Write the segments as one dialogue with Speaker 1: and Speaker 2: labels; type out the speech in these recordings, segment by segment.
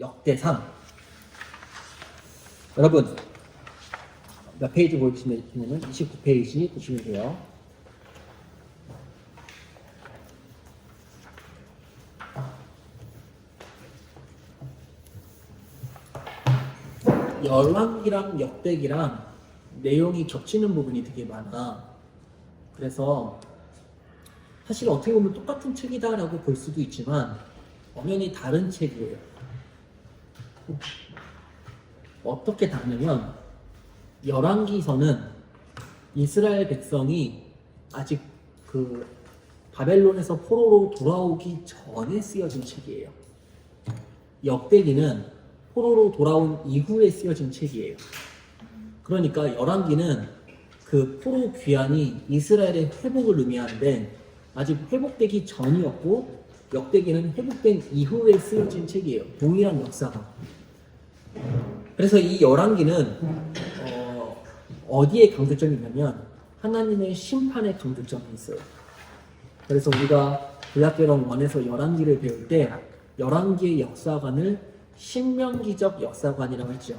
Speaker 1: 역대상. 여러분 몇 페이지 보시면 29페이지 보시면 돼요. 열왕기랑 역대기랑 내용이 겹치는 부분이 되게 많아. 그래서 사실 어떻게 보면 똑같은 책이다라고 볼 수도 있지만 엄연히 다른 책이에요. 어떻게 다르냐면 열왕기서는 이스라엘 백성이 아직 그 바벨론에서 포로로 돌아오기 전에 쓰여진 책이에요. 역대기는 포로로 돌아온 이후에 쓰여진 책이에요. 그러니까 열왕기는 그 포로 귀환이 이스라엘의 회복을 의미하는데 아직 회복되기 전이었고, 역대기는 회복된 이후에 쓰여진 책이에요. 동일한 역사가. 그래서 이 열왕기는 어디에 강조점이 있냐면 하나님의 심판의 강조점이 있어요. 그래서 우리가 구약개론 1에서 열왕기를 배울 때 열왕기의 역사관을 신명기적 역사관이라고 했죠.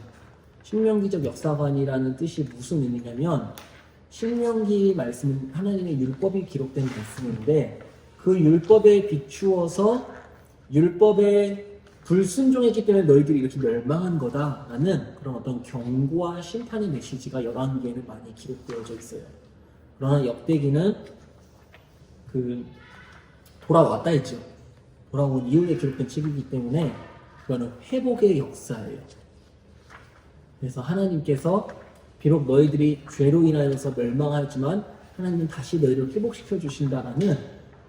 Speaker 1: 신명기적 역사관이라는 뜻이 무슨 의미냐면 신명기 말씀은 하나님의 율법이 기록된 말씀인데 그 율법에 비추어서 율법에 불순종했기 때문에 너희들이 이렇게 멸망한 거다라는 그런 어떤 경고와 심판의 메시지가 열왕기에는 많이 기록되어져 있어요. 그러나 역대기는 그 돌아왔다 했죠. 돌아온 이후에 기록된 책이기 때문에 그거는 회복의 역사예요. 그래서 하나님께서 비록 너희들이 죄로 인하여서 멸망하지만 하나님은 다시 너희를 회복시켜 주신다라는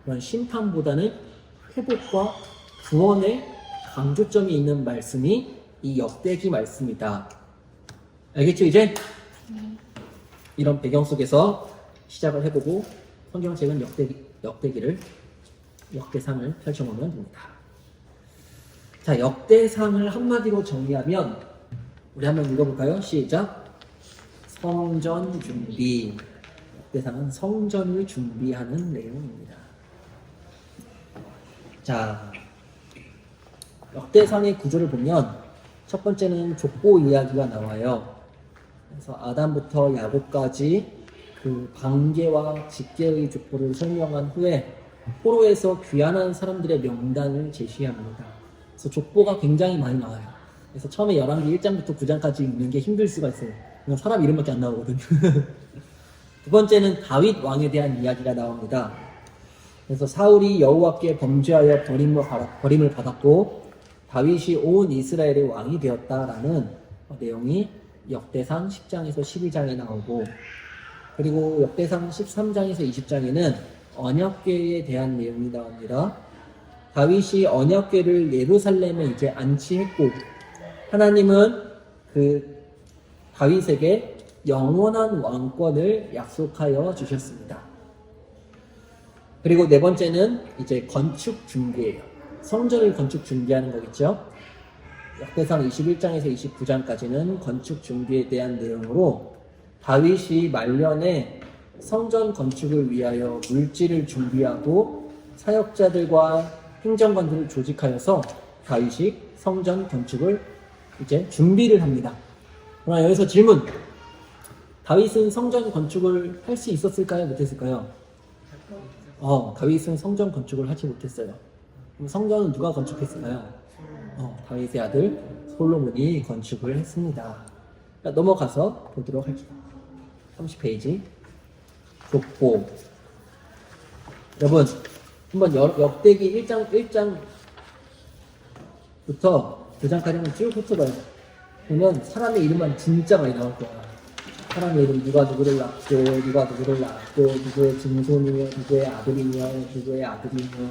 Speaker 1: 그런 심판보다는 회복과 구원의 강조점이 있는 말씀이 이 역대기 말씀이다. 알겠죠 이제? 이런 배경 속에서 시작을 해보고 성경책은 역대상을 펼쳐보면 됩니다. 자, 역대상을 한마디로 정리하면 우리 한번 읽어볼까요? 시작. 성전 준비. 역대상은 성전을 준비하는 내용입니다. 자, 역대상의 구조를 보면 첫 번째는 족보 이야기가 나와요. 그래서 아담부터 야곱까지 그 반계와 직계의 족보를 설명한 후에 포로에서 귀환한 사람들의 명단을 제시합니다. 그래서 족보가 굉장히 많이 나와요. 그래서 처음에 열왕기 1장부터 9장까지 읽는 게 힘들 수가 있어요. 그냥 사람 이름밖에 안 나오거든요. 두 번째는 다윗 왕에 대한 이야기가 나옵니다. 그래서 사울이 여호와께 범죄하여 버림을 받았고 다윗이 온 이스라엘의 왕이 되었다라는 내용이 역대상 10장에서 12장에 나오고, 그리고 역대상 13장에서 20장에는 언약궤에 대한 내용이 나옵니다. 다윗이 언약궤를 예루살렘에 이제 안치했고 하나님은 그 다윗에게 영원한 왕권을 약속하여 주셨습니다. 그리고 네 번째는 이제 건축 준비예요. 성전을 건축 준비하는 거겠죠. 역대상 21장에서 29장까지는 건축 준비에 대한 내용으로 다윗이 말년에 성전 건축을 위하여 물질을 준비하고 사역자들과 행정관들을 조직하여서 다윗이 성전 건축을 이제 준비를 합니다. 그러나 여기서 질문. 다윗은 성전 건축을 할 수 있었을까요? 못했을까요? 다윗은 성전 건축을 하지 못했어요. 그럼 성전은 누가 건축했을까요? 다윗의 아들 솔로몬이 건축을 했습니다. 넘어가서 보도록 할게요. 30페이지. 족보. 여러분, 한번 역대기 1장부터 9장까지 한번 쭉 훑어봐요. 그러면 사람의 이름만 진짜 많이 나올 거야. 사람의 이름, 누가 누구를 낳고, 누구의 증손이며, 누구의 아들이며, 누구의 아들이며,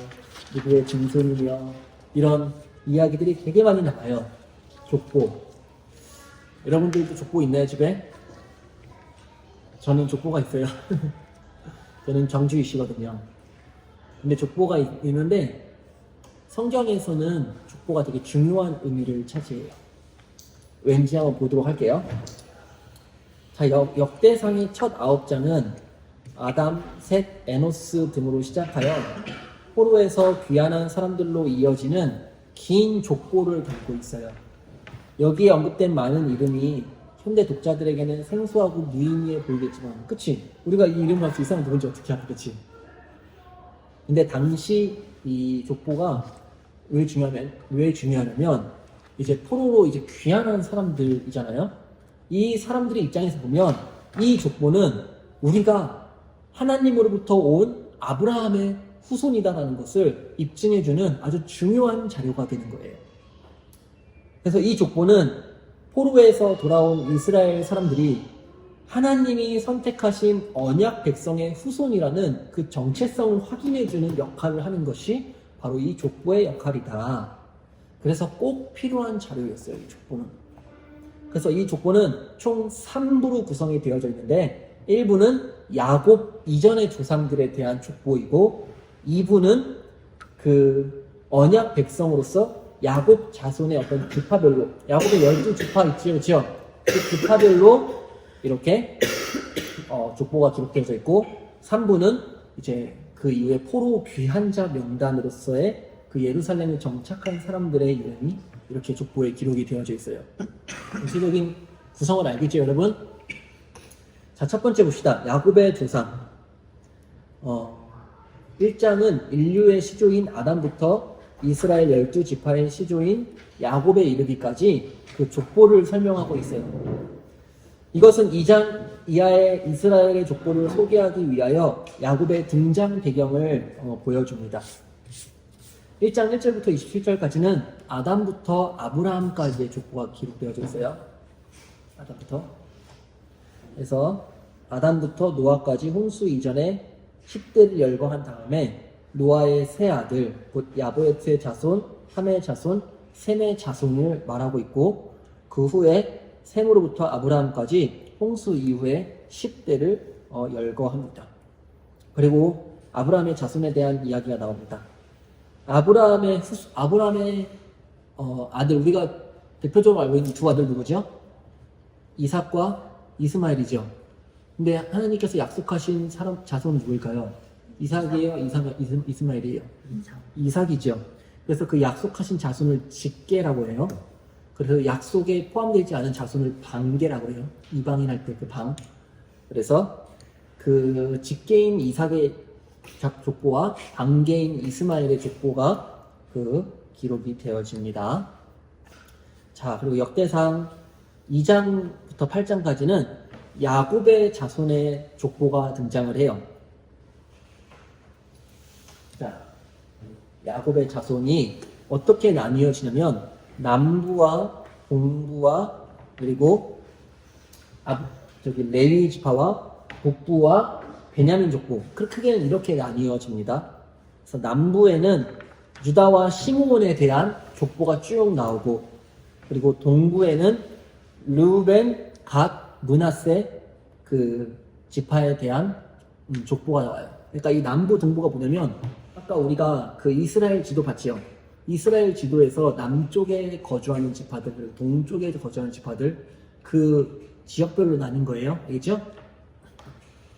Speaker 1: 누구의 증손이며, 이런 이야기들이 되게 많이 나와요. 족보. 여러분들도 족보 있나요, 집에? 저는 족보가 있어요. 저는 정주이시거든요. 근데 족보가 있는데 성경에서는 족보가 되게 중요한 의미를 차지해요. 왠지 한번 보도록 할게요. 자, 역대상의 첫 9장은 아담, 셋, 에노스 등으로 시작하여 포로에서 귀환한 사람들로 이어지는 긴 족보를 담고 있어요. 여기에 언급된 많은 이름이 현대 독자들에게는 생소하고 무의미해 보이겠지만, 그치? 우리가 이 이름을 할 수 이 사람 누군지 어떻게 알아, 그치? 근데 당시 이 족보가 왜 중요하냐면, 이제 포로로 이제 귀환한 사람들이잖아요? 이 사람들의 입장에서 보면, 이 족보는 우리가 하나님으로부터 온 아브라함의 후손이다라는 것을 입증해주는 아주 중요한 자료가 되는 거예요. 그래서 이 족보는 포로에서 돌아온 이스라엘 사람들이 하나님이 선택하신 언약 백성의 후손이라는 그 정체성을 확인해주는 역할을 하는 것이 바로 이 족보의 역할이다. 그래서 꼭 필요한 자료였어요, 이 족보는. 그래서 이 족보는 총 3부로 구성이 되어져 있는데, 1부는 야곱 이전의 조상들에 대한 족보이고, 2부는 그 언약 백성으로서 야곱 자손의 어떤 지파별로, 야곱의 12지파 있죠, 그렇죠? 그 지파별로 이렇게 족보가 기록되어져 있고, 3부는 이제 그 이후에 포로 귀환자 명단으로서의 그 예루살렘에 정착한 사람들의 이름이 이렇게 족보에 기록이 되어져 있어요. 전체적인 구성을 알겠죠, 여러분? 자, 첫 번째 봅시다. 야곱의 조상. 1장은 인류의 시조인 아담부터 이스라엘 12지파의 시조인 야곱에 이르기까지 그 족보를 설명하고 있어요. 이것은 2장 이하의 이스라엘의 족보를 소개하기 위하여 야곱의 등장 배경을 보여줍니다. 1장 1절부터 27절까지는 아담부터 아브라함까지의 족보가 기록되어져 있어요. 아담부터. 그래서 아담부터 노아까지 홍수 이전에 10대를 열거한 다음에 노아의 세 아들, 곧 야보ετ의 자손, 함의 자손, 셈의 자손을 말하고 있고, 그 후에 셈으로부터 아브라함까지 홍수 이후에 10대를 열거합니다. 그리고 아브라함의 자손에 대한 이야기가 나옵니다. 아브라함의 아들, 우리가 대표적으로 알고 있는 두 아들 누구죠? 이삭과 이스마엘이죠. 근데 하나님께서 약속하신 자손은 누구일까요? 이삭이에요? 이스마엘이에요? 이삭이죠. 그래서 그 약속하신 자손을 직계라고 해요. 그래서 약속에 포함되지 않은 자손을 방계라고 해요. 이방인할 때 그 방. 그래서 그 직계인 이삭의 족보와 방계인 이스마엘의 족보가 그 기록이 되어집니다. 자, 그리고 역대상 2장부터 8장까지는 야곱의 자손의 족보가 등장을 해요. 자, 야곱의 자손이 어떻게 나뉘어지냐면 남부와 동부와 그리고 레위 지파와 북부와 베냐민 족보, 크게는 이렇게 나뉘어집니다. 그래서 남부에는 유다와 시므온에 대한 족보가 쭉 나오고, 그리고 동부에는 르우벤, 갓, 므낫세 그 지파에 대한 족보가 나와요. 그러니까 이 남부 동부가 뭐냐면, 아까 우리가 그 이스라엘 지도 봤지요. 이스라엘 지도에서 남쪽에 거주하는 지파들, 그리고 동쪽에 거주하는 지파들, 그 지역별로 나뉜 거예요. 알겠죠?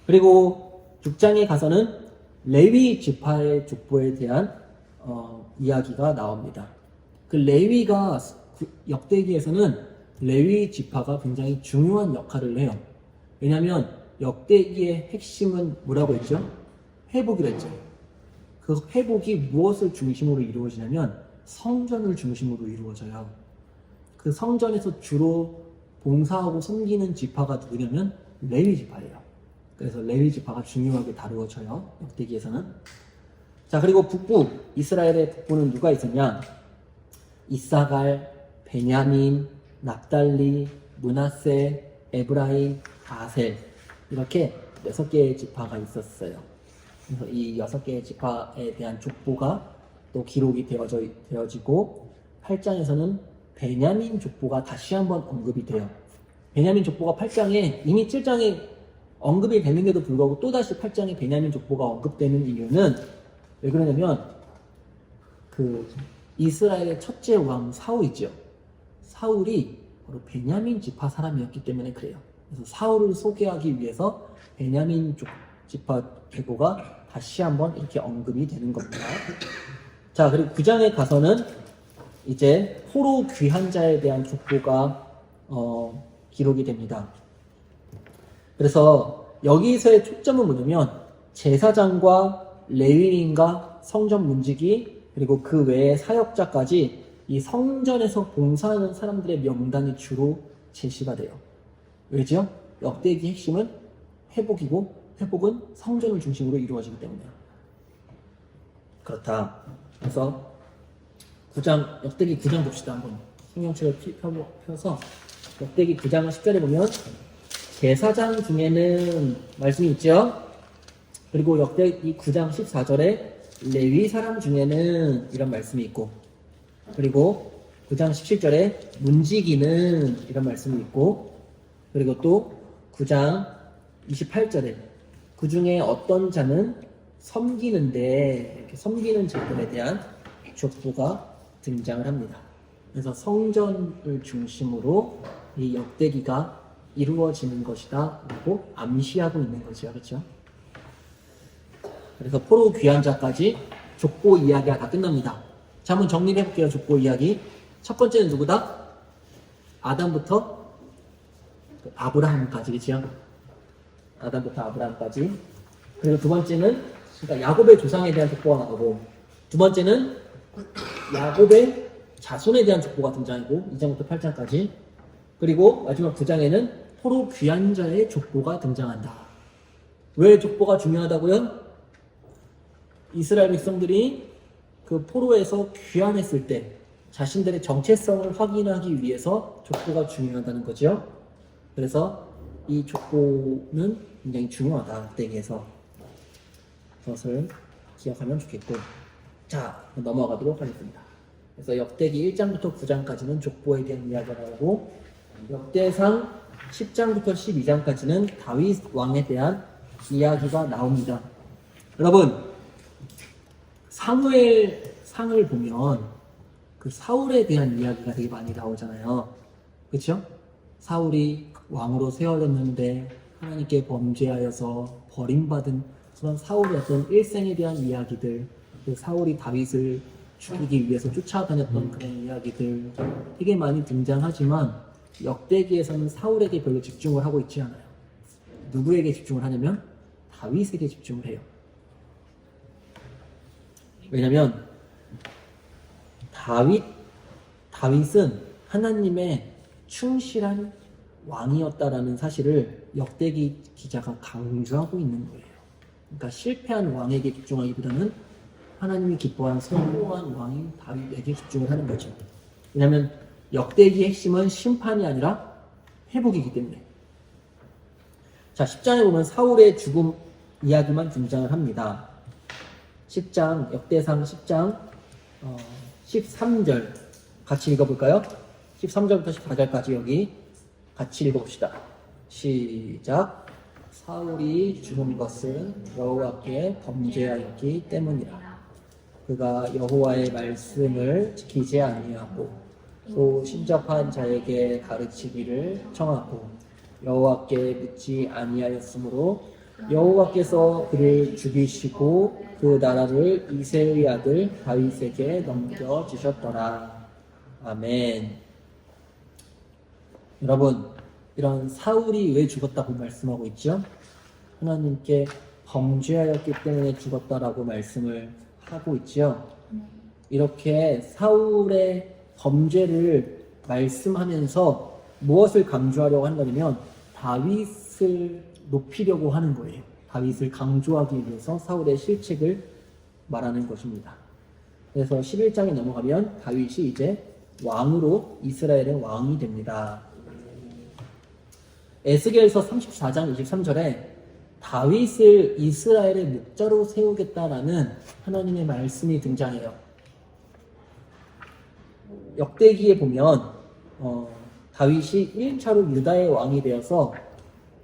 Speaker 1: 그리고 6장에 가서는 레위 지파의 족보에 대한 이야기가 나옵니다. 그 레위가 역대기에서는 레위 지파가 굉장히 중요한 역할을 해요. 왜냐하면 역대기의 핵심은 뭐라고 했죠? 회복이라 했죠. 그 회복이 무엇을 중심으로 이루어지냐면 성전을 중심으로 이루어져요. 그 성전에서 주로 봉사하고 섬기는 지파가 누구냐면 레위 지파예요. 그래서 레위 지파가 중요하게 다루어져요. 역대기에서는. 자, 그리고 북부, 이스라엘의 북부는 누가 있었냐? 이사갈, 베냐민, 납달리, 므낫세, 에브라임, 아셀, 이렇게 6개의 지파가 있었어요. 그래서 이 6개의 지파에 대한 족보가 또 기록이 되어지고, 8장에서는 베냐민 족보가 다시 한번 언급이 돼요. 베냐민 족보가 8장에, 이미 7장에 언급이 되는데도 불구하고 또다시 8장에 베냐민 족보가 언급되는 이유는 왜 그러냐면, 그 이스라엘의 첫째 왕 사울이죠. 사울이 바로 베냐민 지파 사람이었기 때문에 그래요. 그래서 사울을 소개하기 위해서 베냐민 지파 족보가 다시 한번 이렇게 언급이 되는 겁니다. 자, 그리고 9장에 가서는 이제 포로 귀한 자에 대한 족보가 기록이 됩니다. 그래서 여기서의 초점은 뭐냐면 제사장과 레위인과 성전 문지기 그리고 그 외의 사역자까지 이 성전에서 봉사하는 사람들의 명단이 주로 제시가 돼요. 왜죠? 역대기 핵심은 회복이고 회복은 성전을 중심으로 이루어지기 때문에 그렇다. 그래서 역대기 9장 봅시다. 한번 성경책을 펴서 역대기 9장 10절에 보면 제사장 중에는 말씀이 있죠. 그리고 역대기 9장 14절에 레위 사람 중에는 이런 말씀이 있고 그리고 9장 17절에 문지기는 이런 말씀이 있고 그리고 또 9장 28절에 그 중에 어떤 자는 섬기는데 이렇게 섬기는 자들에 대한 족보가 등장을 합니다. 그래서 성전을 중심으로 이 역대기가 이루어지는 것이다 라고 암시하고 있는 거죠. 그렇죠? 그래서 포로 귀한 자까지 족보 이야기가 다 끝납니다. 자, 한번 정리해 볼게요. 족보 이야기. 첫 번째는 누구다? 아담부터 아브라함까지, 그렇죠? 아담부터 아브라함까지. 그리고 두 번째는 그러니까 야곱의 조상에 대한 족보가 나오고 두 번째는 야곱의 자손에 대한 족보가 등장하고 2장부터 8장까지. 그리고 마지막 9장에는 포로 귀한 자의 족보가 등장한다. 왜 족보가 중요하다고요? 이스라엘 백성들이 그 포로에서 귀환했을 때 자신들의 정체성을 확인하기 위해서 족보가 중요하다는 거죠. 그래서 이 족보는 굉장히 중요하다. 역대기에서 그것을 기억하면 좋겠고 자, 넘어가도록 하겠습니다. 그래서 역대기 1장부터 9장까지는 족보에 대한 이야기가 나오고 역대상 10장부터 12장까지는 다윗 왕에 대한 이야기가 나옵니다. 여러분 사무엘 상을 보면 그 사울에 대한 이야기가 되게 많이 나오잖아요. 그렇죠? 사울이 왕으로 세워졌는데 하나님께 범죄하여서 버림받은 그런 사울의 어떤 일생에 대한 이야기들, 그 사울이 다윗을 죽이기 위해서 쫓아다녔던 그런 이야기들 되게 많이 등장하지만 역대기에서는 사울에게 별로 집중을 하고 있지 않아요. 누구에게 집중을 하냐면 다윗에게 집중을 해요. 왜냐면 다윗은 하나님의 충실한 왕이었다라는 사실을 역대기 기자가 강조하고 있는 거예요. 그러니까 실패한 왕에게 집중하기보다는 하나님이 기뻐하는 성공한 왕인 다윗에게 집중을 하는 거죠. 왜냐하면 역대기의 핵심은 심판이 아니라 회복이기 때문에. 자, 10장에 보면 사울의 죽음 이야기만 등장을 합니다. 10장, 역대상 10장 13절 같이 읽어볼까요? 13절부터 14절까지 여기 같이 읽어봅시다. 시작. 사울이 죽은 것은 여호와께 범죄하였기 때문이라. 그가 여호와의 말씀을 지키지 아니하고 또 신접한 자에게 가르치기를 청하고 여호와께 묻지 아니하였으므로 여호와께서 그를 죽이시고 그 나라를 이새의 아들 다윗에게 넘겨주셨더라. 아멘. 여러분, 이런 사울이 왜 죽었다고 말씀하고 있죠? 하나님께 범죄하였기 때문에 죽었다라고 말씀을 하고 있죠. 이렇게 사울의 범죄를 말씀하면서 무엇을 강조하려고 하는 거냐면 다윗을 높이려고 하는 거예요. 다윗을 강조하기 위해서 사울의 실책을 말하는 것입니다. 그래서 11장에 넘어가면 다윗이 이제 왕으로 이스라엘의 왕이 됩니다. 에스겔서 34장 23절에 다윗을 이스라엘의 목자로 세우겠다라는 하나님의 말씀이 등장해요. 역대기에 보면 다윗이 1차로 유다의 왕이 되어서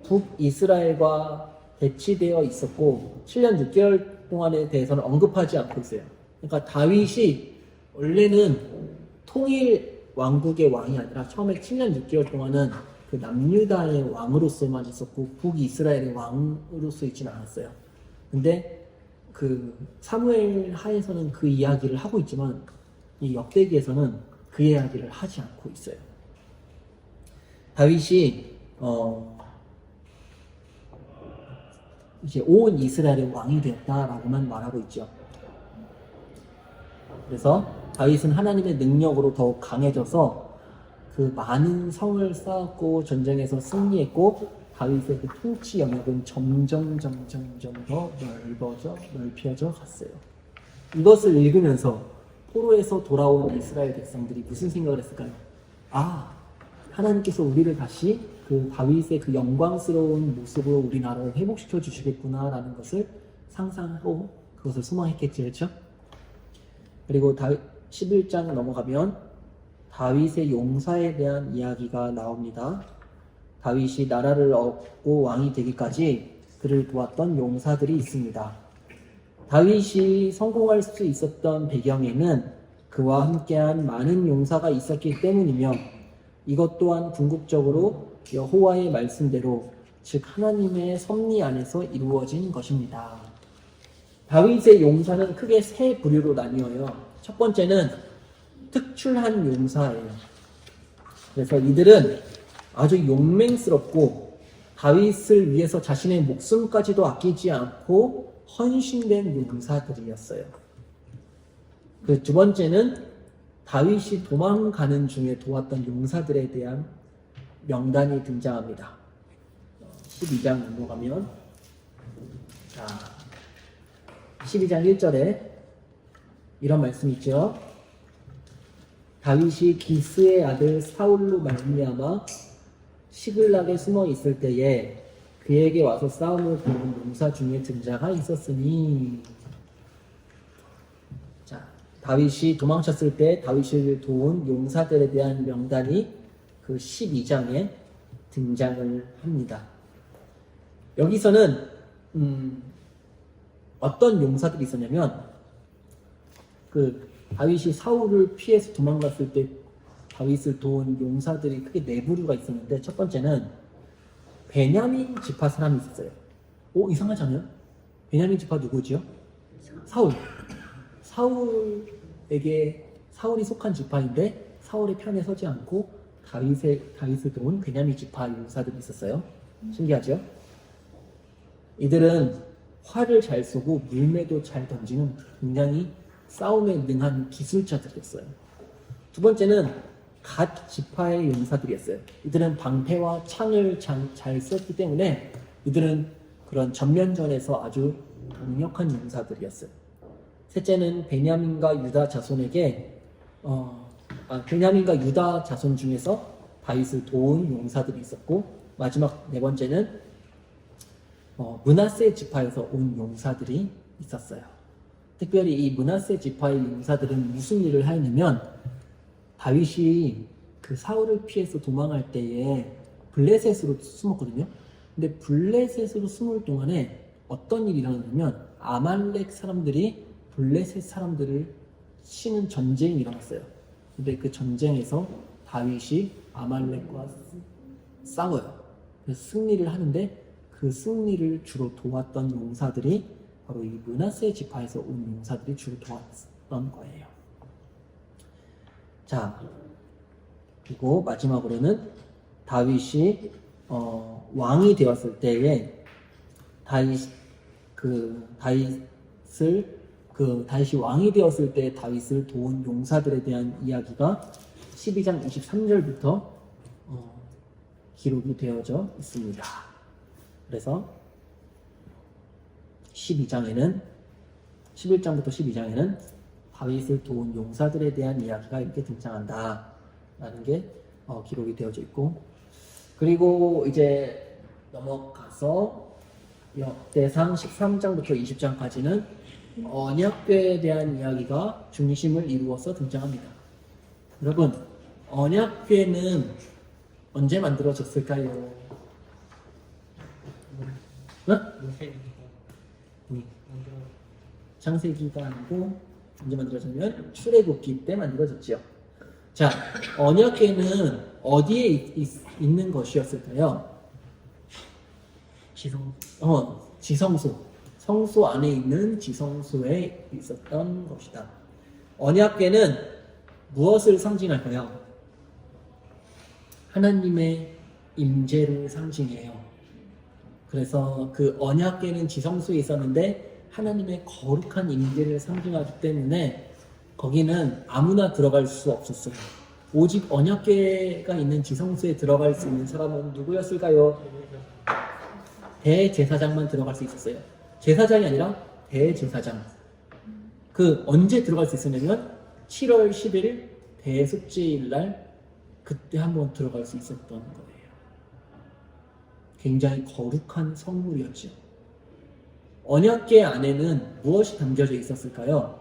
Speaker 1: 북이스라엘과 배치되어 있었고 7년 6개월 동안에 대해서는 언급하지 않고 있어요. 그러니까 다윗이 원래는 통일 왕국의 왕이 아니라 처음에 7년 6개월 동안은 그 남유다의 왕으로서만 있었고 북이스라엘의 왕으로서 있지는 않았어요. 근데 그 사무엘 하에서는 그 이야기를 하고 있지만 이 역대기에서는 그 이야기를 하지 않고 있어요. 다윗이 이제 온 이스라엘의 왕이 되었다라고만 말하고 있죠. 그래서 다윗은 하나님의 능력으로 더욱 강해져서 그 많은 성을 쌓았고 전쟁에서 승리했고 다윗의 그 통치 영역은 점점 더 넓혀져 갔어요. 이것을 읽으면서 포로에서 돌아온 이스라엘 백성들이 무슨 생각을 했을까요? 아, 하나님께서 우리를 다시 그 다윗의 그 영광스러운 모습으로 우리나라를 회복시켜 주시겠구나라는 것을 상상하고 그것을 소망했겠지, 그렇죠? 그리고 11장 넘어가면 다윗의 용사에 대한 이야기가 나옵니다. 다윗이 나라를 얻고 왕이 되기까지 그를 도왔던 용사들이 있습니다. 다윗이 성공할 수 있었던 배경에는 그와 함께한 많은 용사가 있었기 때문이며 이것 또한 궁극적으로 여호와의 말씀대로 즉 하나님의 섭리 안에서 이루어진 것입니다. 다윗의 용사는 크게 세 부류로 나뉘어요. 첫 번째는 특출한 용사예요. 그래서 이들은 아주 용맹스럽고 다윗을 위해서 자신의 목숨까지도 아끼지 않고 헌신된 용사들이었어요. 그 두 번째는 다윗이 도망가는 중에 도왔던 용사들에 대한 명단이 등장합니다. 12장 넘어가면 12장 1절에 이런 말씀이 있죠. 다윗이 기스의 아들 사울로 말미암아 시글락에 숨어 있을 때에 그에게 와서 싸움을 도운 용사 중에 등자가 있었으니. 자, 다윗이 도망쳤을 때 다윗을 도운 용사들에 대한 명단이 그 12장에 등장을 합니다. 여기서는 어떤 용사들이 있었냐면 그 다윗이 사울을 피해서 도망갔을 때 다윗을 도운 용사들이 크게 네 부류가 있었는데 첫 번째는 베냐민 지파 사람이 있었어요. 오, 이상하지 않아요? 베냐민 지파 누구지요? 사울. 사울이 속한 지파인데 사울의 편에 서지 않고 다윗을 도운 베냐민 지파 용사들이 있었어요. 신기하죠? 이들은 활을 잘 쏘고 물매도 잘 던지는 굉장히 싸움에 능한 기술자들이었어요. 두 번째는 갓 지파의 용사들이었어요. 이들은 방패와 창을 잘 썼기 때문에 이들은 그런 전면전에서 아주 강력한 용사들이었어요. 셋째는 베냐민과 유다 자손 중에서 다윗을 도운 용사들이 있었고 마지막 네 번째는 므낫세 지파에서 온 용사들이 있었어요. 특별히 이 므낫세 지파의 용사들은 무슨 일을 하였냐면 다윗이 그 사울을 피해서 도망할 때에 블레셋으로 숨었거든요. 근데 블레셋으로 숨을 동안에 어떤 일이 일어났냐면 아말렉 사람들이 블레셋 사람들을 치는 전쟁이 일어났어요. 근데 그 전쟁에서 다윗이 아말렉과 싸워요. 그래서 승리를 하는데 그 승리를 주로 도왔던 용사들이 바로 이 므낫세 지파에서 온 용사들이 주로 도왔던 거예요. 자, 그리고 마지막으로는 다윗이 왕이 되었을 때에 다윗이 왕이 되었을 때 다윗을 도운 용사들에 대한 이야기가 12장 23절부터 기록이 되어져 있습니다. 그래서 11장부터 12장에는 다윗을 도운 용사들에 대한 이야기가 이렇게 등장한다라는 게 기록이 되어져 있고, 그리고 이제 넘어가서 역대상 13장부터 20장까지는 언약궤에 대한 이야기가 중심을 이루어서 등장합니다. 여러분, 언약궤는 언제 만들어졌을까요? 창세기가 아니고 언제 만들어졌냐면 출애굽기 때 만들어졌지요. 자, 언약궤는 어디에 있는 것이었을까요? 지성소. 성소 안에 있는 지성소에 있었던 것이다. 언약궤는 무엇을 상징할까요? 하나님의 임재를 상징해요. 그래서 그 언약궤는 지성소에 있었는데 하나님의 거룩한 임재를 상징하기 때문에 거기는 아무나 들어갈 수 없었어요. 오직 언약궤가 있는 지성소에 들어갈 수 있는 사람은 누구였을까요? 대제사장만 들어갈 수 있었어요. 제사장이 아니라 대제사장. 그 언제 들어갈 수 있었냐면 7월 10일 대속죄일 날 그때 한번 들어갈 수 있었던 거예요. 굉장히 거룩한 성물이었죠. 언약궤 안에는 무엇이 담겨져 있었을까요?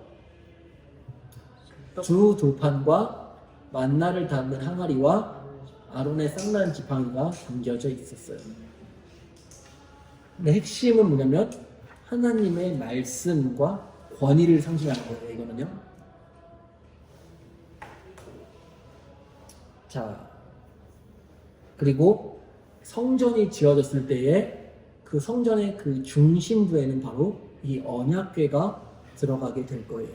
Speaker 1: 두 돌판과 만나를 담은 항아리와 아론의 쌍난 지팡이가 담겨져 있었어요. 근데 핵심은 뭐냐면 하나님의 말씀과 권위를 상징하는 거예요. 이거는요. 자, 그리고 성전이 지어졌을 때에 그 성전의 그 중심부에는 바로 이 언약궤가 들어가게 될 거예요.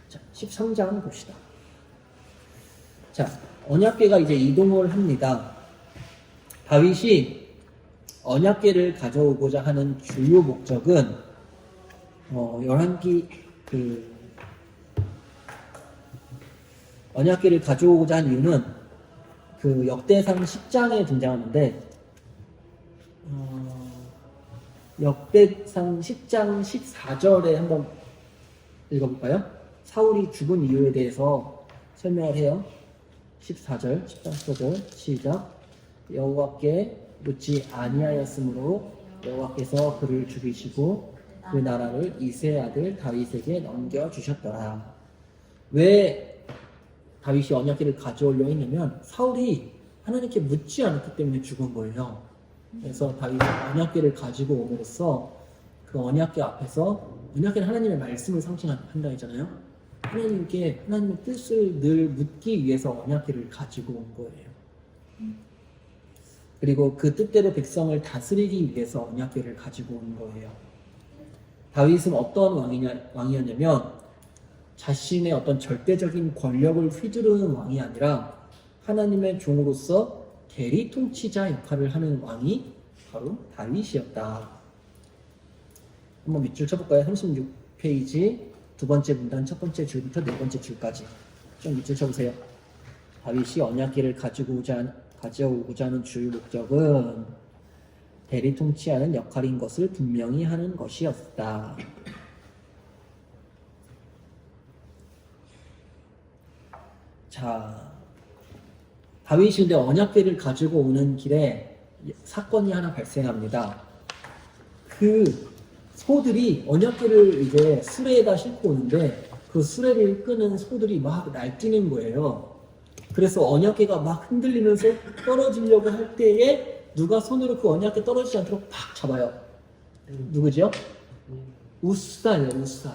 Speaker 1: 자, 13장 봅시다. 자, 언약궤가 이제 이동을 합니다. 다윗이 언약궤를 가져오고자 하는 주요 목적은 열왕기 언약궤를 가져오고자 한 이유는 그 역대상 10장에 등장하는데 역대상 10장 14절에 한번 읽어볼까요? 사울이 죽은 이유에 대해서 설명을 해요. 14절, 10장 14절 시작. 여호와께 묻지 아니하였으므로 여호와께서 그를 죽이시고 그 나라를 이새의 아들 다윗에게 넘겨주셨더라. 왜 다윗이 언약궤를 가져오려고 했냐면 사울이 하나님께 묻지 않았기 때문에 죽은 거예요. 그래서 다윗이 언약궤를 가지고 옴으로써 그 언약궤 앞에서 언약궤는 하나님의 말씀을 상징한다 했잖아요. 하나님께 하나님의 뜻을 늘 묻기 위해서 언약궤를 가지고 온 거예요. 그리고 그 뜻대로 백성을 다스리기 위해서 언약궤를 가지고 온 거예요. 다윗은 어떤 왕이었냐면 자신의 어떤 절대적인 권력을 휘두르는 왕이 아니라 하나님의 종으로서 대리 통치자 역할을 하는 왕이 바로 다윗이었다. 한번 밑줄 쳐볼까요? 36페이지 두 번째 문단 첫 번째 줄부터 네 번째 줄까지 좀 밑줄 쳐보세요. 다윗이 언약궤를 가져오고자 하는 주요 목적은 대리 통치하는 역할인 것을 분명히 하는 것이었다. 자, 다윗이 근데 언약궤를 가지고 오는 길에 사건이 하나 발생합니다. 그 소들이 언약궤를 이제 수레에다 싣고 오는데 그 수레를 끄는 소들이 막 날뛰는 거예요. 그래서 언약궤가 막 흔들리면서 떨어지려고 할 때에 누가 손으로 그 언약궤 떨어지지 않도록 팍 잡아요. 누구죠? 우사예요, 우사.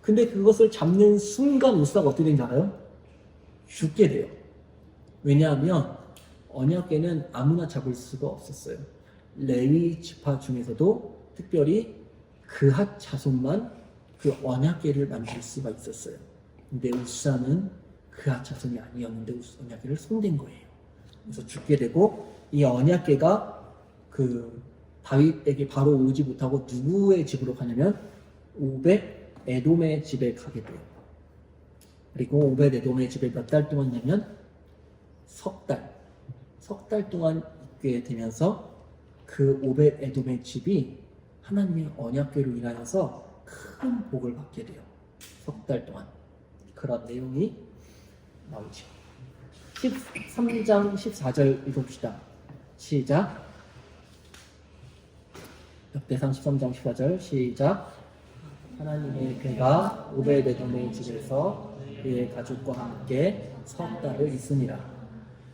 Speaker 1: 근데 그것을 잡는 순간 우사가 어떻게 되는지 알아요? 죽게 돼요. 왜냐하면 언약궤는 아무나 잡을 수가 없었어요. 레위 지파 중에서도 특별히 그핫 자손만 그 언약궤를 만질 수가 있었어요. 근데 우사는 그핫 자손이 아니었는데 언약궤를 손댄 거예요. 그래서 죽게 되고 이 언약궤가 그 다윗에게 바로 오지 못하고 누구의 집으로 가냐면 오벳 에돔의 집에 가게 돼요. 그리고 오벳 에돔의 집에 몇 달 동안 있냐면 석 달 동안 있게 되면서 그 오벳 에돔의 집이 하나님의 언약궤로 인하여서 큰 복을 받게 돼요. 석 달 동안. 그런 내용이 나오죠. 13장 14절 읽어봅시다. 시작. 역대상 13장 14절 시작. 하나님의 궤가 오벳 에돔의 집에서 그의 가족과 함께 석 달을 있으니라.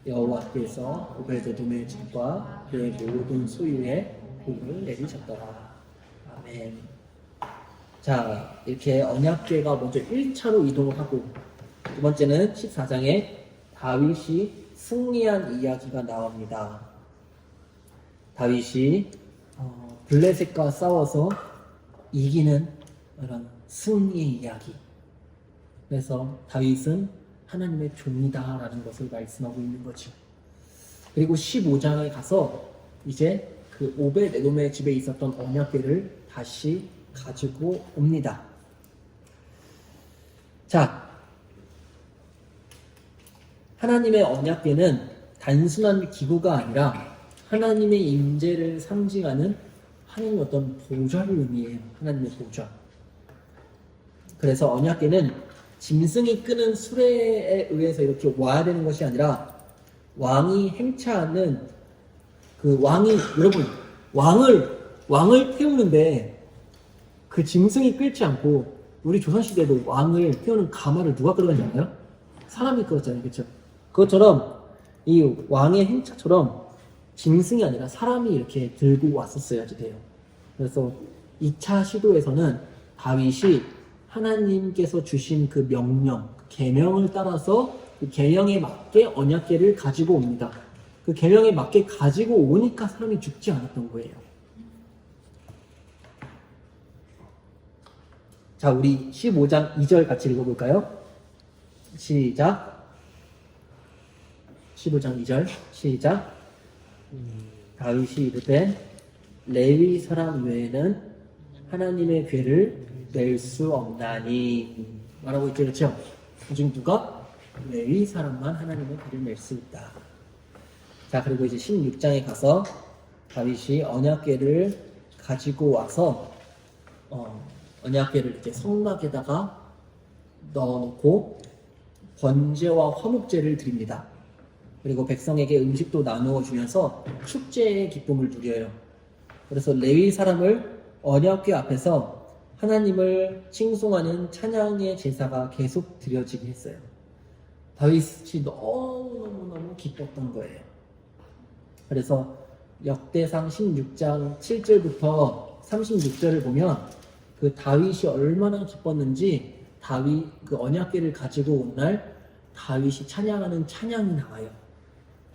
Speaker 1: 여호와께서 오벳 에돔의 집과 그의 모든 소유에 복을 내리셨더라. 아멘. 자, 이렇게 언약궤가 먼저 1차로 이동을 하고 두 번째는 14장에 다윗이 승리한 이야기가 나옵니다. 다윗이 블레셋과 싸워서 이기는 그런 승리의 이야기. 그래서 다윗은 하나님의 종이다라는 것을 말씀하고 있는 거죠. 그리고 15장에 가서 이제 그 오벳 에돔의 집에 있었던 언약궤를 다시 가지고 옵니다. 자, 하나님의 언약궤는 단순한 기구가 아니라 하나님의 임재를 상징하는 하나님의 어떤 보좌를 의미해요. 하나님의 보좌. 그래서 언약궤는 짐승이 끄는 수레에 의해서 이렇게 와야 되는 것이 아니라 왕이 행차하는 그 왕이, 여러분, 왕을 태우는데 그 짐승이 끌지 않고 우리 조선시대에도 왕을 태우는 가마를 누가 끌어가는지 알아요? 사람이 끌었잖아요. 그렇죠? 그것처럼 이 왕의 행차처럼 짐승이 아니라 사람이 이렇게 들고 왔었어야지 돼요. 그래서 2차 시도에서는 다윗이 하나님께서 주신 그 명령, 그 계명을 따라서 그 계명에 맞게 언약궤를 가지고 옵니다. 그 계명에 맞게 가지고 오니까 사람이 죽지 않았던 거예요. 자, 우리 15장 2절 같이 읽어볼까요? 시작. 15장 2절 시작. 다윗이 이르되 레위 사람 외에는 하나님의 궤를 낼 수 없나니 말하고 있죠. 그렇죠? 그중 누가? 레위 사람만 하나님의 궤를 낼 수 있다. 자, 그리고 이제 16장에 가서 다윗이 언약궤를 가지고 와서 언약궤를 이렇게 성막에다가 넣어놓고 번제와 화목제를 드립니다. 그리고 백성에게 음식도 나누어 주면서 축제의 기쁨을 누려요. 그래서 레위 사람을 언약궤 앞에서 하나님을 칭송하는 찬양의 제사가 계속 드려지게 했어요. 다윗이 너무너무 기뻤던 거예요. 그래서 역대상 16장 7절부터 36절을 보면 그 다윗이 얼마나 기뻤는지 다윗 그 언약궤를 가지고 온 날 다윗이 찬양하는 찬양이 나와요.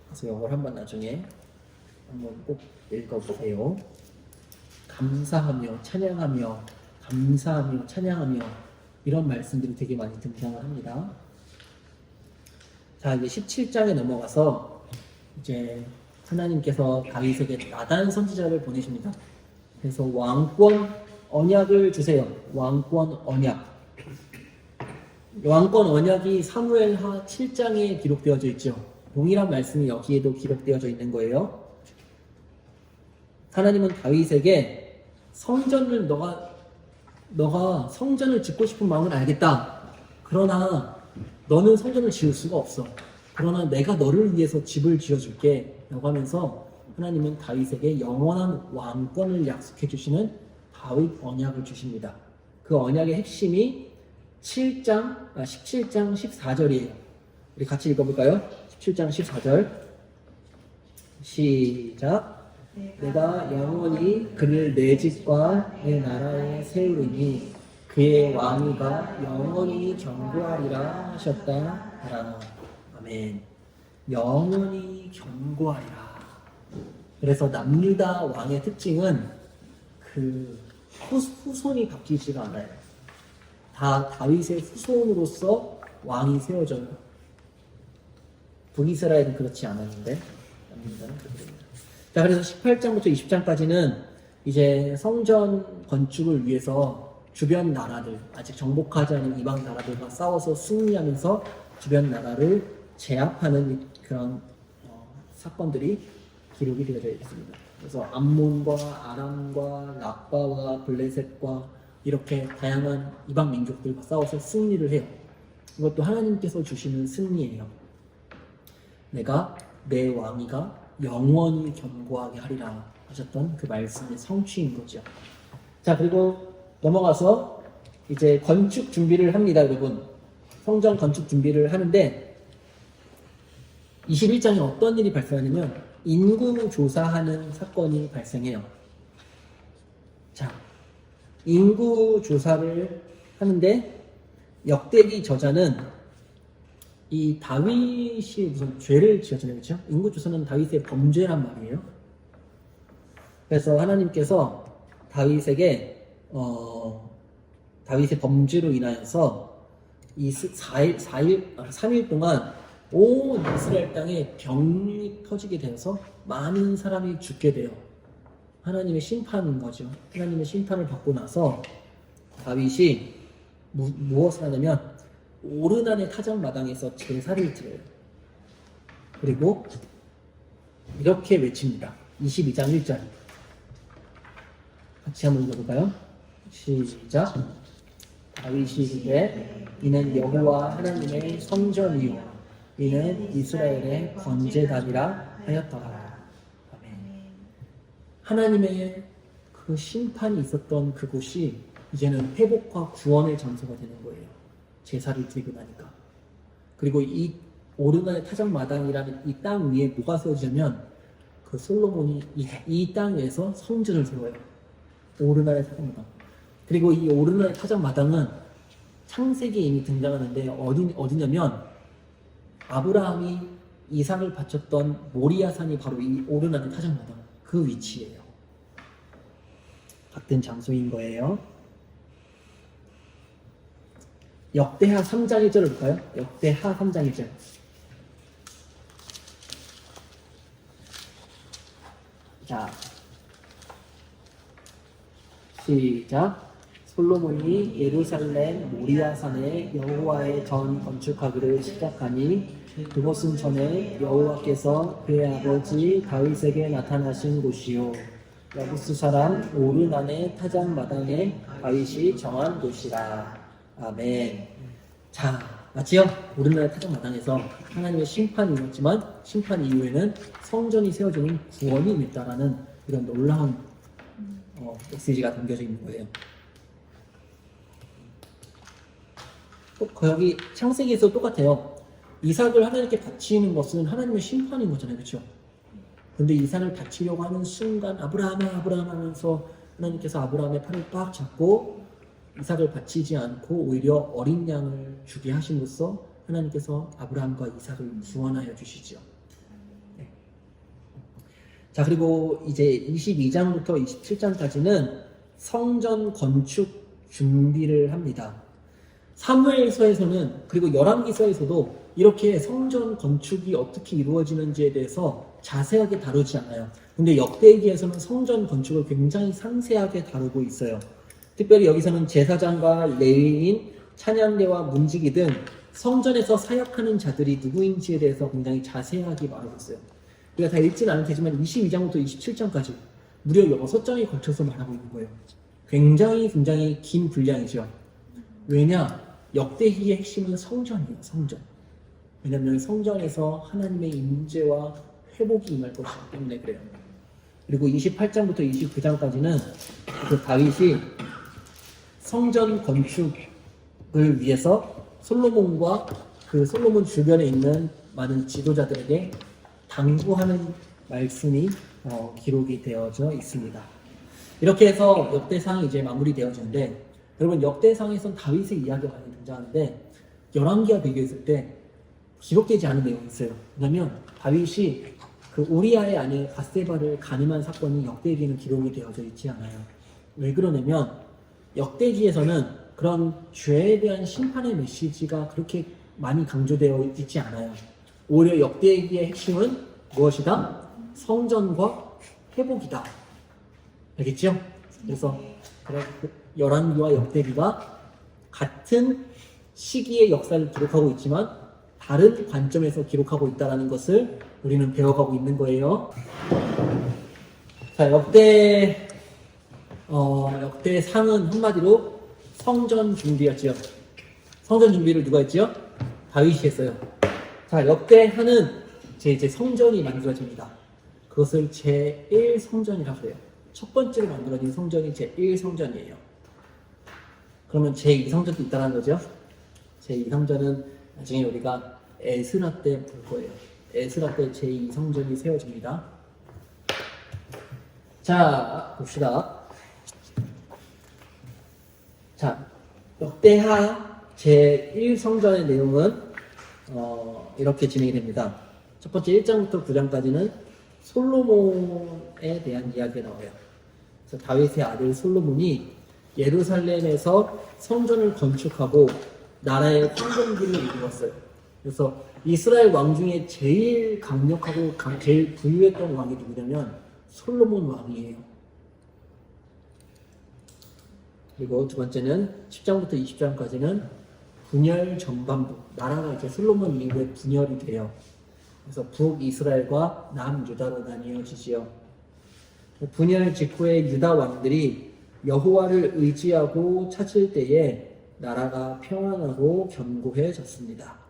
Speaker 1: 그래서 이걸 한번 나중에 한번 꼭 읽어보세요. 감사하며 찬양하며 감사하며 찬양하며 이런 말씀들이 되게 많이 등장을 합니다. 자, 이제 17장에 넘어가서 이제 하나님께서 다윗에게 나단 선지자를 보내십니다. 그래서 왕권 언약을 주세요. 왕권 언약. 왕권 언약이 사무엘하 7장에 기록되어져 있죠. 동일한 말씀이 여기에도 기록되어져 있는 거예요. 하나님은 다윗에게 성전을 너가 성전을 짓고 싶은 마음은 알겠다. 그러나 너는 성전을 지을 수가 없어. 그러나 내가 너를 위해서 집을 지어줄게 라고 하면서 하나님은 다윗에게 영원한 왕권을 약속해 주시는 다윗 언약을 주십니다. 그 언약의 핵심이 17장 14절이에요. 우리 같이 읽어볼까요? 17장 14절 시작. 내가 영원히 그를 내 집과 내 나라에 세우리니 그의 왕위가 영원히 견고하리라 하셨다 하라. 아멘. 영원히 견고하리라. 그래서 남유다 왕의 특징은 그 후손이 바뀌지가 않아요. 다 다윗의 후손으로서 왕이 세워져요. 북이스라엘은 그렇지 않았는데 남유다는 그렇게 됩니다. 자, 그래서 18장부터 20장까지는 이제 성전 건축을 위해서 주변 나라들, 아직 정복하지 않은 이방 나라들과 싸워서 승리하면서 주변 나라를 제압하는 그런 사건들이 기록이 되어져 있습니다. 그래서 암몬과 아람과 랍바와 블레셋과 이렇게 다양한 이방 민족들과 싸워서 승리를 해요. 이것도 하나님께서 주시는 승리예요. 내가 내 왕위가 영원히 견고하게 하리라 하셨던 그 말씀의 성취인 거죠. 자, 그리고 넘어가서 이제 건축 준비를 합니다, 여러분. 성전 건축 준비를 하는데 21장에 어떤 일이 발생하냐면 인구 조사하는 사건이 발생해요. 자, 인구 조사를 하는데 역대기 저자는 이 다윗이 무슨 죄를 지었잖아요, 그렇죠? 인구 조사는 다윗의 범죄란 말이에요. 그래서 하나님께서 다윗에게 다윗의 범죄로 인하여서 삼일 동안 온 이스라엘 땅에 병이 터지게 되어서 많은 사람이 죽게 돼요. 하나님의 심판인 거죠. 하나님의 심판을 받고 나서 다윗이 무엇을 하냐면 오르난의 타작마당에서 제사를 드려요. 그리고 이렇게 외칩니다. 22장 1절 같이 한번 읽어볼까요? 시작. 다윗이 이르되 이는 여호와 하나님의 성전이요 이는 이스라엘의 번제단이라 하였더라. 아멘. 하나님의 그 심판이 있었던 그곳이 이제는 회복과 구원의 장소가 되는 거예요. 제사를 드리고 나니까. 그리고 이 오르난의 타작마당이라는 이 땅 위에 뭐가 세워지냐면 그 솔로몬이 이 땅 위에서 성전을 세워요. 오르난의 타작마당. 그리고 이 오르난의 타작마당은 창세기에 이미 등장하는데 어디냐면 아브라함이 이삭을 바쳤던 모리아산이 바로 이 오르난의 타작마당 그 위치예요. 같은 장소인 거예요. 역대하 3장 1절을 볼까요? 역대하 3장 1절. 자, 시작. 솔로몬이 예루살렘 모리아산에 여호와의 전 건축하기를 시작하니 그곳은 전에 여호와께서 그의 아버지 다윗에게 나타나신 곳이요 야부스 사람 오르난의 타작마당에 다윗이 정한 곳이라. 아멘. 자, 맞지요? 오르난의 타작마당에서 하나님의 심판이 있었지만 심판 이후에는 성전이 세워지는 구원이 임했다라는 이런 놀라운 메시지가 담겨져 있는 거예요. 여기 창세기에서 똑같아요. 이삭을 하나님께 바치는 것은 하나님의 심판인 거잖아요. 그렇죠? 근데 이삭을 바치려고 하는 순간 아브라함 하면서 하나님께서 아브라함의 팔을 빡 잡고 이삭을 바치지 않고 오히려 어린 양을 주게 하심으로써 하나님께서 아브라함과 이삭을 구원하여 주시죠. 네. 자, 그리고 이제 22장부터 27장까지는 성전 건축 준비를 합니다. 사무엘서에서는 그리고 열왕기서에서도 이렇게 성전 건축이 어떻게 이루어지는지에 대해서 자세하게 다루지 않아요. 근데 역대기에서는 성전 건축을 굉장히 상세하게 다루고 있어요. 특별히 여기서는 제사장과 레위인, 찬양대와 문지기 등 성전에서 사역하는 자들이 누구인지에 대해서 굉장히 자세하게 말하고 있어요. 우리가 다 읽지는 않을 테지만 22장부터 27장까지 무려 6장에 걸쳐서 말하고 있는 거예요. 굉장히 긴 분량이죠. 왜냐? 역대기의 핵심은 성전이에요. 성전. 왜냐하면 성전에서 하나님의 임재와 회복이 임할 것이기 때문에 그래요. 그리고 28장부터 29장까지는 그 다윗이 성전 건축을 위해서 솔로몬과 그 솔로몬 주변에 있는 많은 지도자들에게 당부하는 말씀이 기록이 되어져 있습니다. 이렇게 해서 역대상이 이제 마무리되어지는데, 여러분 역대상에선 다윗의 이야기가 많이 등장하는데 열왕기와 비교했을 때 기록되지 않은 내용이 있어요. 왜냐하면 다윗이 그 우리아의 아내 밧세바를 간음한 사건이 역대기에는 기록이 되어져 있지 않아요. 왜 그러냐면 역대기에서는 그런 죄에 대한 심판의 메시지가 그렇게 많이 강조되어 있지 않아요. 오히려 역대기의 핵심은 무엇이다? 성전과 회복이다. 알겠죠? 그래서 열왕기와 역대기가 같은 시기의 역사를 기록하고 있지만 다른 관점에서 기록하고 있다는 것을 우리는 배워가고 있는 거예요. 자, 역대상은 한마디로 성전 준비였지요. 성전 준비를 누가 했지요? 다윗이 했어요. 자, 역대하는 이제 성전이 만들어집니다. 그것을 제1성전이라고 해요. 첫 번째로 만들어진 성전이 제1성전이에요. 그러면 제2성전도 있다는 거죠. 제2성전은 나중에 우리가 에스라 때 볼 거예요. 에스라 때 제2성전이 세워집니다. 자, 봅시다. 자, 역대하 제1성전의 내용은 이렇게 진행이 됩니다. 첫 번째 1장부터 9장까지는 솔로몬에 대한 이야기가 나와요. 그래서 다윗의 아들 솔로몬이 예루살렘에서 성전을 건축하고 나라의 황금기를 이루었어요. 그래서 이스라엘 왕 중에 제일 강력하고 제일 부유했던 왕이 누구냐면 솔로몬 왕이에요. 그리고 두 번째는 10장부터 20장까지는 분열 전반부, 나라가 이제 솔로몬 이후에 분열이 돼요. 그래서 북이스라엘과 남유다로 나뉘어지지요. 분열 직후에 유다 왕들이 여호와를 의지하고 찾을 때에 나라가 평안하고 견고해졌습니다.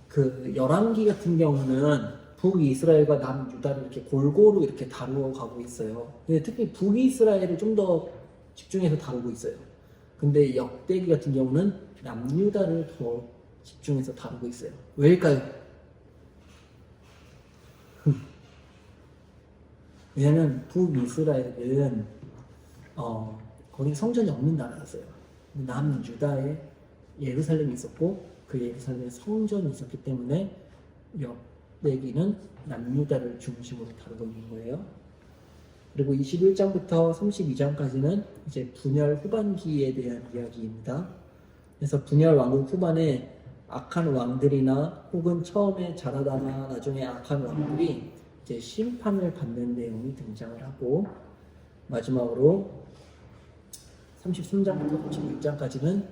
Speaker 1: 그 열왕기 같은 경우는 북이스라엘과 남유다를 이렇게 골고루 이렇게 다루어 가고 있어요. 근데 특히 북이스라엘을 좀 더 집중해서 다루고 있어요. 근데 역대기 같은 경우는 남유다를 더 집중해서 다루고 있어요. 왜일까요? 왜냐면 북이스라엘은 거기 성전이 없는 나라였어요. 남유다에 예루살렘이 있었고 그 예루살렘에 성전이 있었기 때문에 역대기는 남유다를 중심으로 다루고 있는 거예요. 그리고 21장부터 32장까지는 이제 분열 후반기에 대한 이야기입니다. 그래서 분열 왕국 후반에 악한 왕들이나 혹은 처음에 자라다가 나중에 악한 왕들이 이제 심판을 받는 내용이 등장을 하고, 마지막으로 33장부터 36장까지는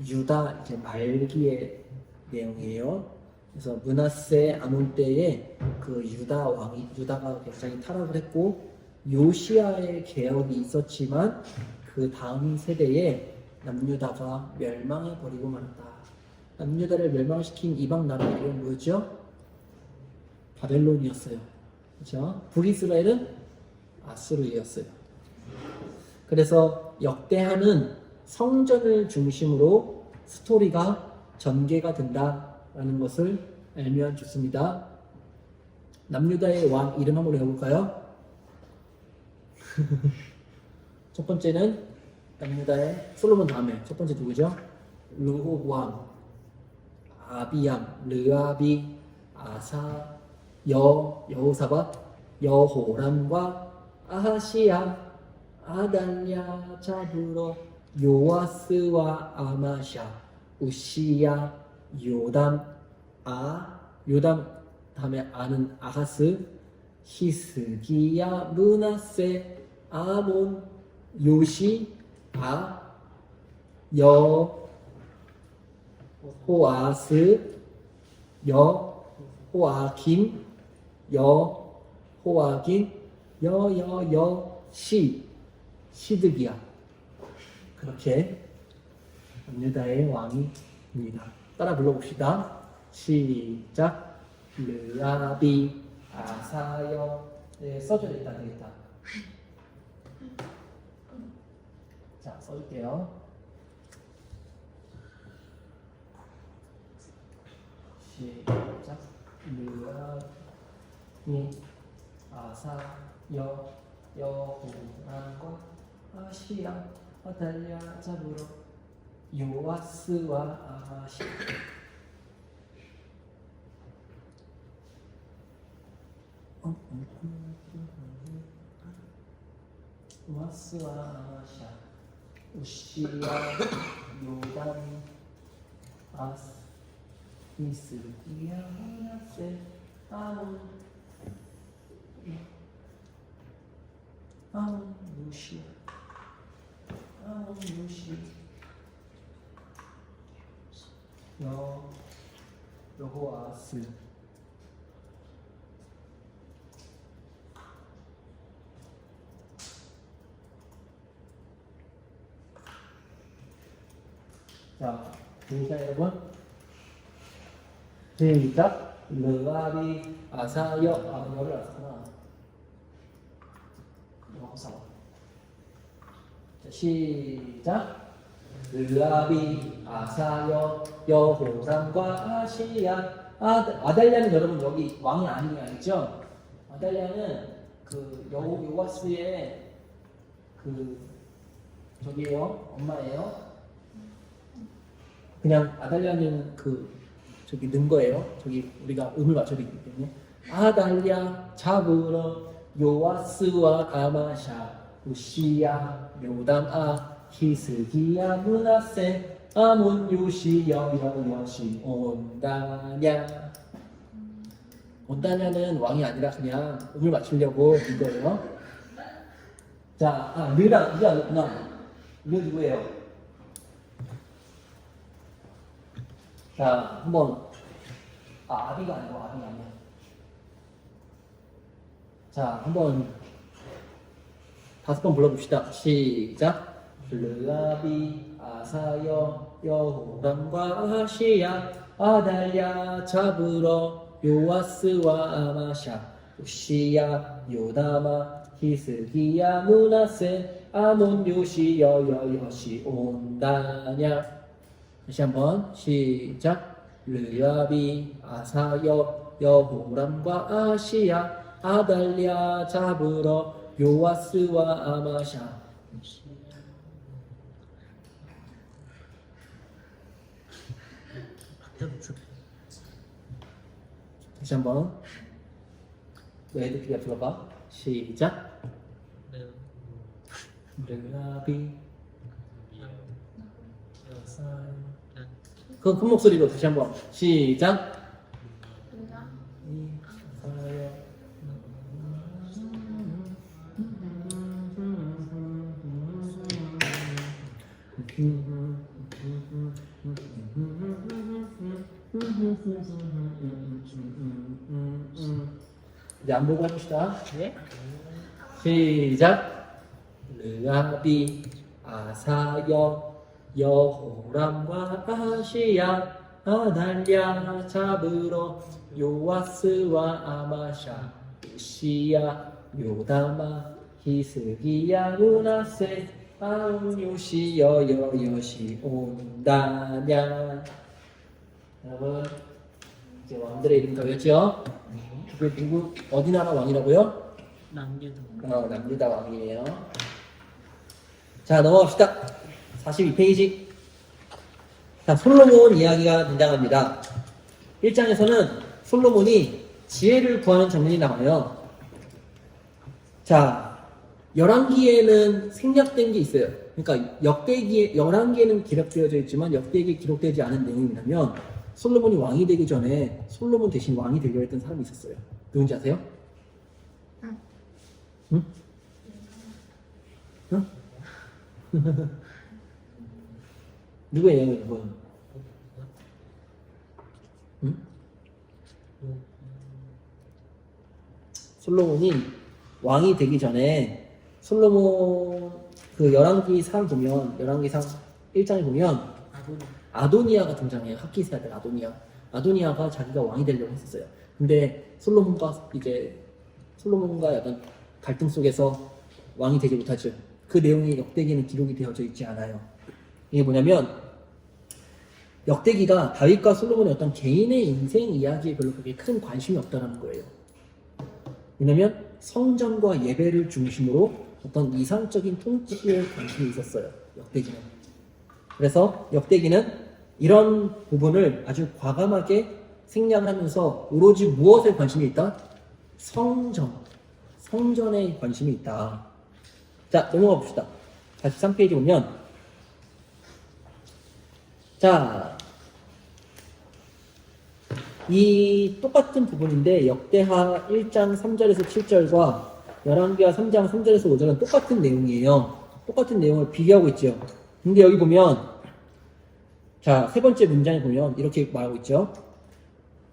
Speaker 1: 유다 이제 말기의 내용이에요. 그래서 므낫세 아몬 때에 그 유다가 굉장히 타락을 했고 요시아의 개혁이 있었지만 그 다음 세대에 남유다가 멸망해 버리고 말았다. 남유다를 멸망시킨 이방 나라 이름 뭐였죠? 바벨론이었어요. 그렇죠? 북이스라엘은 아수르였어요. 그래서 역대하는 성전을 중심으로 스토리가 전개가 된다라는 것을 알면 좋습니다. 남유다의 왕 이름 한번 외워볼까요? 첫 번째는 남유다의 솔로몬 다음에 첫 번째 누구죠? 르호보암, 아비암, 르아비, 아사, 여호사밧, 여호람과 아하시야, 아달랴, 자브로, 요아스와 아마샤, 우시야, 요담 다음에 아는 아하스, 히스기야, 므낫세, 아몬, 요시, 여호아스, 여호아김, 여호아긴, 시드기야. 그렇게 유다의 왕이입니다. 따라 불러봅시다. 시작. 르아비, 아사여. 네, 써줘야 되겠다. 자, 써줄게요. 시작. 르아비, 아사여, 여호람과 아시야, 아달랴, 자브로, 요아스와 아마시. 요아스와 아마샤, 우시야, 요담, 아스, 히스기야, 므낫세, 아몬, 요시, 여호아스. 자, 보이시나요, 여러분? 시작. 르아비, 아사여, 여를 안 썼구나. 여호사밧. 자, 시작. 르아비, 아사여, 여호람과 아시야. 아달랴는 여러분 여기 왕이 아닌 게 아니죠? 아달랴는 그 요아스의 저기요, 엄마예요. 그냥 아달랴는 저기 는 거예요. 저기 우리가 음을 맞춰야 되기 때문에. 아달랴, 자브로, 요아스와 아마샤, 우시야, 요담, 히스기야, 므낫세, 아몬 요시 온다냐. 온다냐는 왕이 아니라 그냥 음을 맞추려고 이거예요. 자, 르랑 이게 아니구나. 르 누구예요? 자, 한번 아비가 아니고 아비 아니야. 자, 한번 5번 불러봅시다. 시작. 르아비 아사여 여호람과 아시야 아달랴 잡으러 요아스와 아마샤 우시야 요다마 히스기야 문하세 아몬 요시 여시 온다냐. 다시 한번 시작. 르아비 아사여 여호람과 아시야 아달랴 잡으러 요아스와 아마샤. 다시 한번 레드피가 들어가. 시작. 르아비 그 큰 목소리로 다시 한번 시작. 이제 안 보고 해봅시다. 네? 시작. 르아비 아사여 여호람과 아시야 아달랴 잡으러 요아스와 아마샤 우시야 요다마 히스기야 문하세 아몬 요시 여시 온다냐. 여러분 이제 왕들의 이름 다 외웠죠? 그게 누구 어디 나라 왕이라고요? 남유다. 남유다 왕이에요. 자, 넘어갑시다. 42페이지. 자, 솔로몬 이야기가 등장합니다. 1장에서는 솔로몬이 지혜를 구하는 장면이 나와요. 자, 열왕기에는 생략된 게 있어요. 그러니까 역대기에, 열왕기에는 기록되어져 있지만 역대기에 기록되지 않은 내용이 뭐냐면 솔로몬이 왕이 되기 전에 솔로몬 대신 왕이 되려 했던 사람이 있었어요. 누군지 아세요? 응? 응? 누구예요, 이분? 응? 솔로몬이 왕이 되기 전에 솔로몬 그 열왕기상 보면 열왕기상 1장에 보면 아도니아가 등장해요. 학기세 아들 아도니아. 아도니아가 자기가 왕이 되려고 했었어요. 근데 솔로몬과 약간 갈등 속에서 왕이 되지 못하죠. 그 내용이 역대기에는 기록이 되어져 있지 않아요. 이게 뭐냐면 역대기가 다윗과 솔로몬의 어떤 개인의 인생 이야기에 별로 그렇게 큰 관심이 없다는 거예요. 왜냐면 성전과 예배를 중심으로 어떤 이상적인 통치에 관심이 있었어요. 역대기는. 그래서 역대기는 이런 부분을 아주 과감하게 생략을 하면서 오로지 무엇에 관심이 있다? 성전에 관심이 있다. 자, 넘어가 봅시다. 43페이지 보면 자, 이 똑같은 부분인데 역대하 1장 3절에서 7절과 열왕기하 3장 3절에서 5절은 똑같은 내용이에요. 똑같은 내용을 비교하고 있죠. 근데 여기 보면 자, 세 번째 문장에 보면 이렇게 말하고 있죠.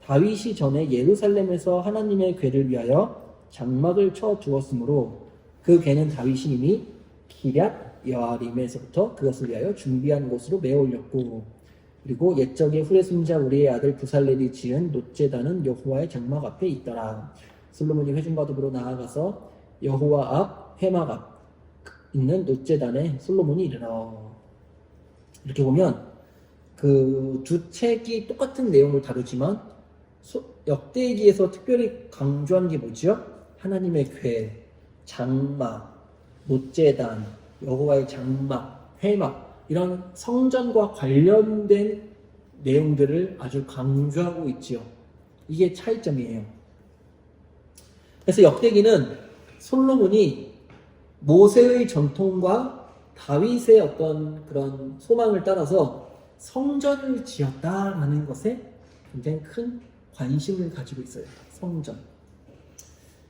Speaker 1: 다윗이 전에 예루살렘에서 하나님의 궤를 위하여 장막을 쳐 두었으므로 그 궤는 다윗이 이미 기럇 여아림에서부터 그것을 위하여 준비한 곳으로 메어 올렸고, 그리고 옛적에 후레 손자 우리의 아들 부살렐이 지은 놋제단은 여호와의 장막 앞에 있더라. 솔로몬이 회중과도부로 나아가서 여호와 앞 회막 앞 있는 놋제단에 솔로몬이 이르러. 이렇게 보면 그 두 책이 똑같은 내용을 다루지만 역대기에서 특별히 강조한 게 뭐죠? 하나님의 궤, 장막, 놋제단, 여호와의 장막, 회막 이런 성전과 관련된 내용들을 아주 강조하고 있지요. 이게 차이점이에요. 그래서 역대기는 솔로몬이 모세의 전통과 다윗의 어떤 그런 소망을 따라서 성전을 지었다라는 것에 굉장히 큰 관심을 가지고 있어요. 성전.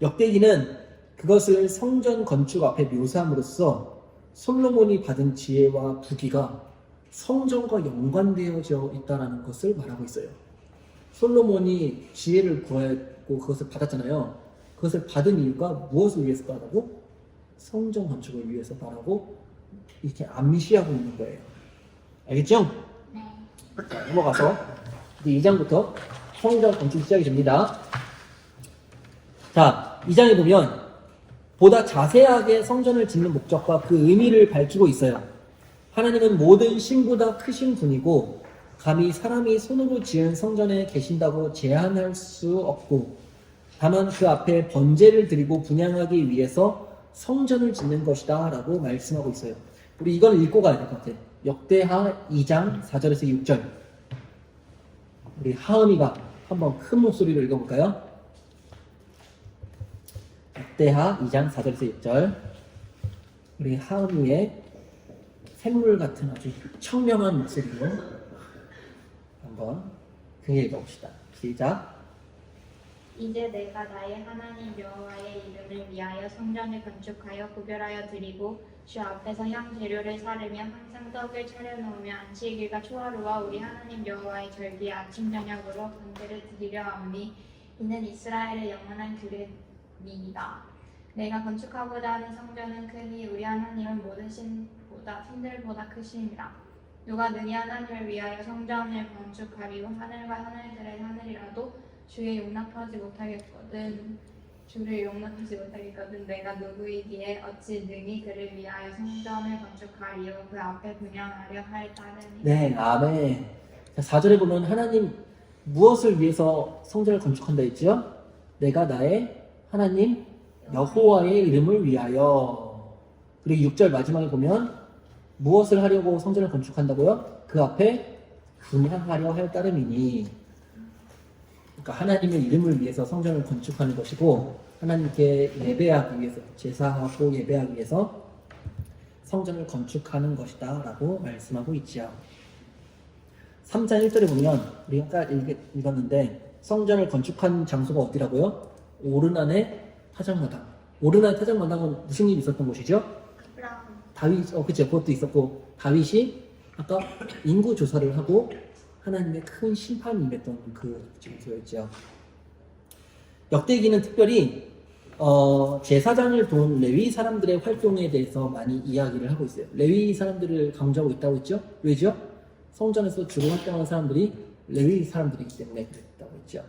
Speaker 1: 역대기는 그것을 성전 건축 앞에 묘사함으로써 솔로몬이 받은 지혜와 부귀가 성전과 연관되어져 있다는 것을 말하고 있어요. 솔로몬이 지혜를 구했고 그것을 받았잖아요. 그것을 받은 이유가 무엇을 위해서라고? 성전 건축을 위해서라고 이렇게 암시하고 있는 거예요. 알겠죠?
Speaker 2: 네.
Speaker 1: 자, 넘어가서 이제 2장부터 성전 건축 시작이 됩니다. 자, 2장에 보면 보다 자세하게 성전을 짓는 목적과 그 의미를 밝히고 있어요. 하나님은 모든 신보다 크신 분이고 감히 사람이 손으로 지은 성전에 계신다고 제한할 수 없고 다만 그 앞에 번제를 드리고 분향하기 위해서 성전을 짓는 것이다 라고 말씀하고 있어요. 우리 이걸 읽고 가야 될 것 같아요. 역대하 2장 4절에서 6절. 우리 하은이가 한번 큰 목소리로 읽어볼까요? 역대하 2장 4절에서 6절. 우리 하은이의 샘물 같은 아주 청명한 목소리로 한번 크게 읽어봅시다. 시작.
Speaker 2: 이제 내가 나의 하나님 여호와의 이름을 위하여 성전을 건축하여 구별하여 드리고 주 앞에서 향 재료를 사르며 항상 떡을 차려놓으며 안식일과 초하루와 우리 하나님 여호와의 절기에 아침 저녁으로 번제를 드리려 함이 이는 이스라엘의 영원한 규례니이다. 내가 건축하고자 하는 성전은 크니 우리 하나님은 모든 신들보다 크심이라. 누가 능히 하나님을 위하여 성전을 건축하리요 하늘과 하늘들의 하늘이라도 주를 용납하지 못하겠거든. 내가 누구이기에 어찌 능히 그를 위하여 성전을 건축하리요 그 앞에 분향하려 할 따름이니.
Speaker 1: 네, 아멘. 4절에 보면 하나님 무엇을 위해서 성전을 건축한다 했죠? 내가 나의 하나님 여호와의 이름을 위하여. 그리고 6절 마지막에 보면 무엇을 하려고 성전을 건축한다고요? 그 앞에 분향하려 할 따름이니. 그러니까 하나님의 이름을 위해서 성전을 건축하는 것이고 하나님께 예배하기 위해서, 제사하고 예배하기 위해서 성전을 건축하는 것이다 라고 말씀하고 있지요. 3장 1절에 보면 우리가 아까 읽었는데 성전을 건축한 장소가 어디라고요? 오르난의 타작마당. 오르난의 타작마당은 무슨 일이 있었던 곳이죠? 다윗, 그쵸, 그것도 있었고 다윗이 아까 인구 조사를 하고 하나님의 큰 심판이 임했던 그 장소였죠. 역대기는 특별히 제사장을 도운 레위 사람들의 활동에 대해서 많이 이야기를 하고 있어요. 레위 사람들을 강조하고 있다고 했죠? 왜죠? 성전에서 주로 활동하는 사람들이 레위 사람들이기 때문에 그랬다고 했죠.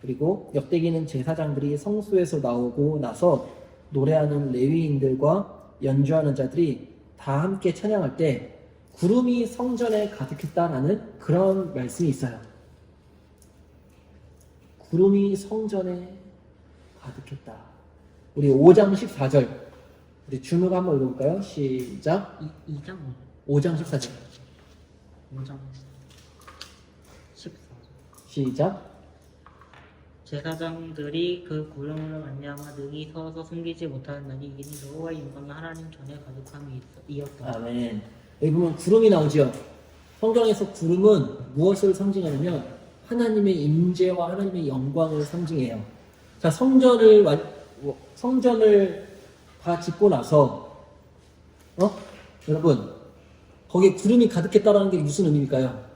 Speaker 1: 그리고 역대기는 제사장들이 성소에서 나오고 나서 노래하는 레위인들과 연주하는 자들이 다 함께 찬양할 때 구름이 성전에 가득했다라는 그런 말씀이 있어요. 구름이 성전에 가득했다. 우리 5장 14절. 우리 준우가 한번 읽어볼까요? 시작.
Speaker 3: 2장
Speaker 1: 5장 14절.
Speaker 3: 5장 14절.
Speaker 1: 시작.
Speaker 3: 제사장들이 그 구름으로 말미암아 능히 서서 숨기지 못하였나니 이는 여호와의 영광은 하나님 전에 가득함이 이었다.
Speaker 1: 아멘. 여기 보면 구름이 나오죠. 성경에서 구름은 무엇을 상징하냐면 하나님의 임재와 하나님의 영광을 상징해요. 자, 성전을 다 짓고 나서 여러분 거기에 구름이 가득했다라는 게 무슨 의미일까요?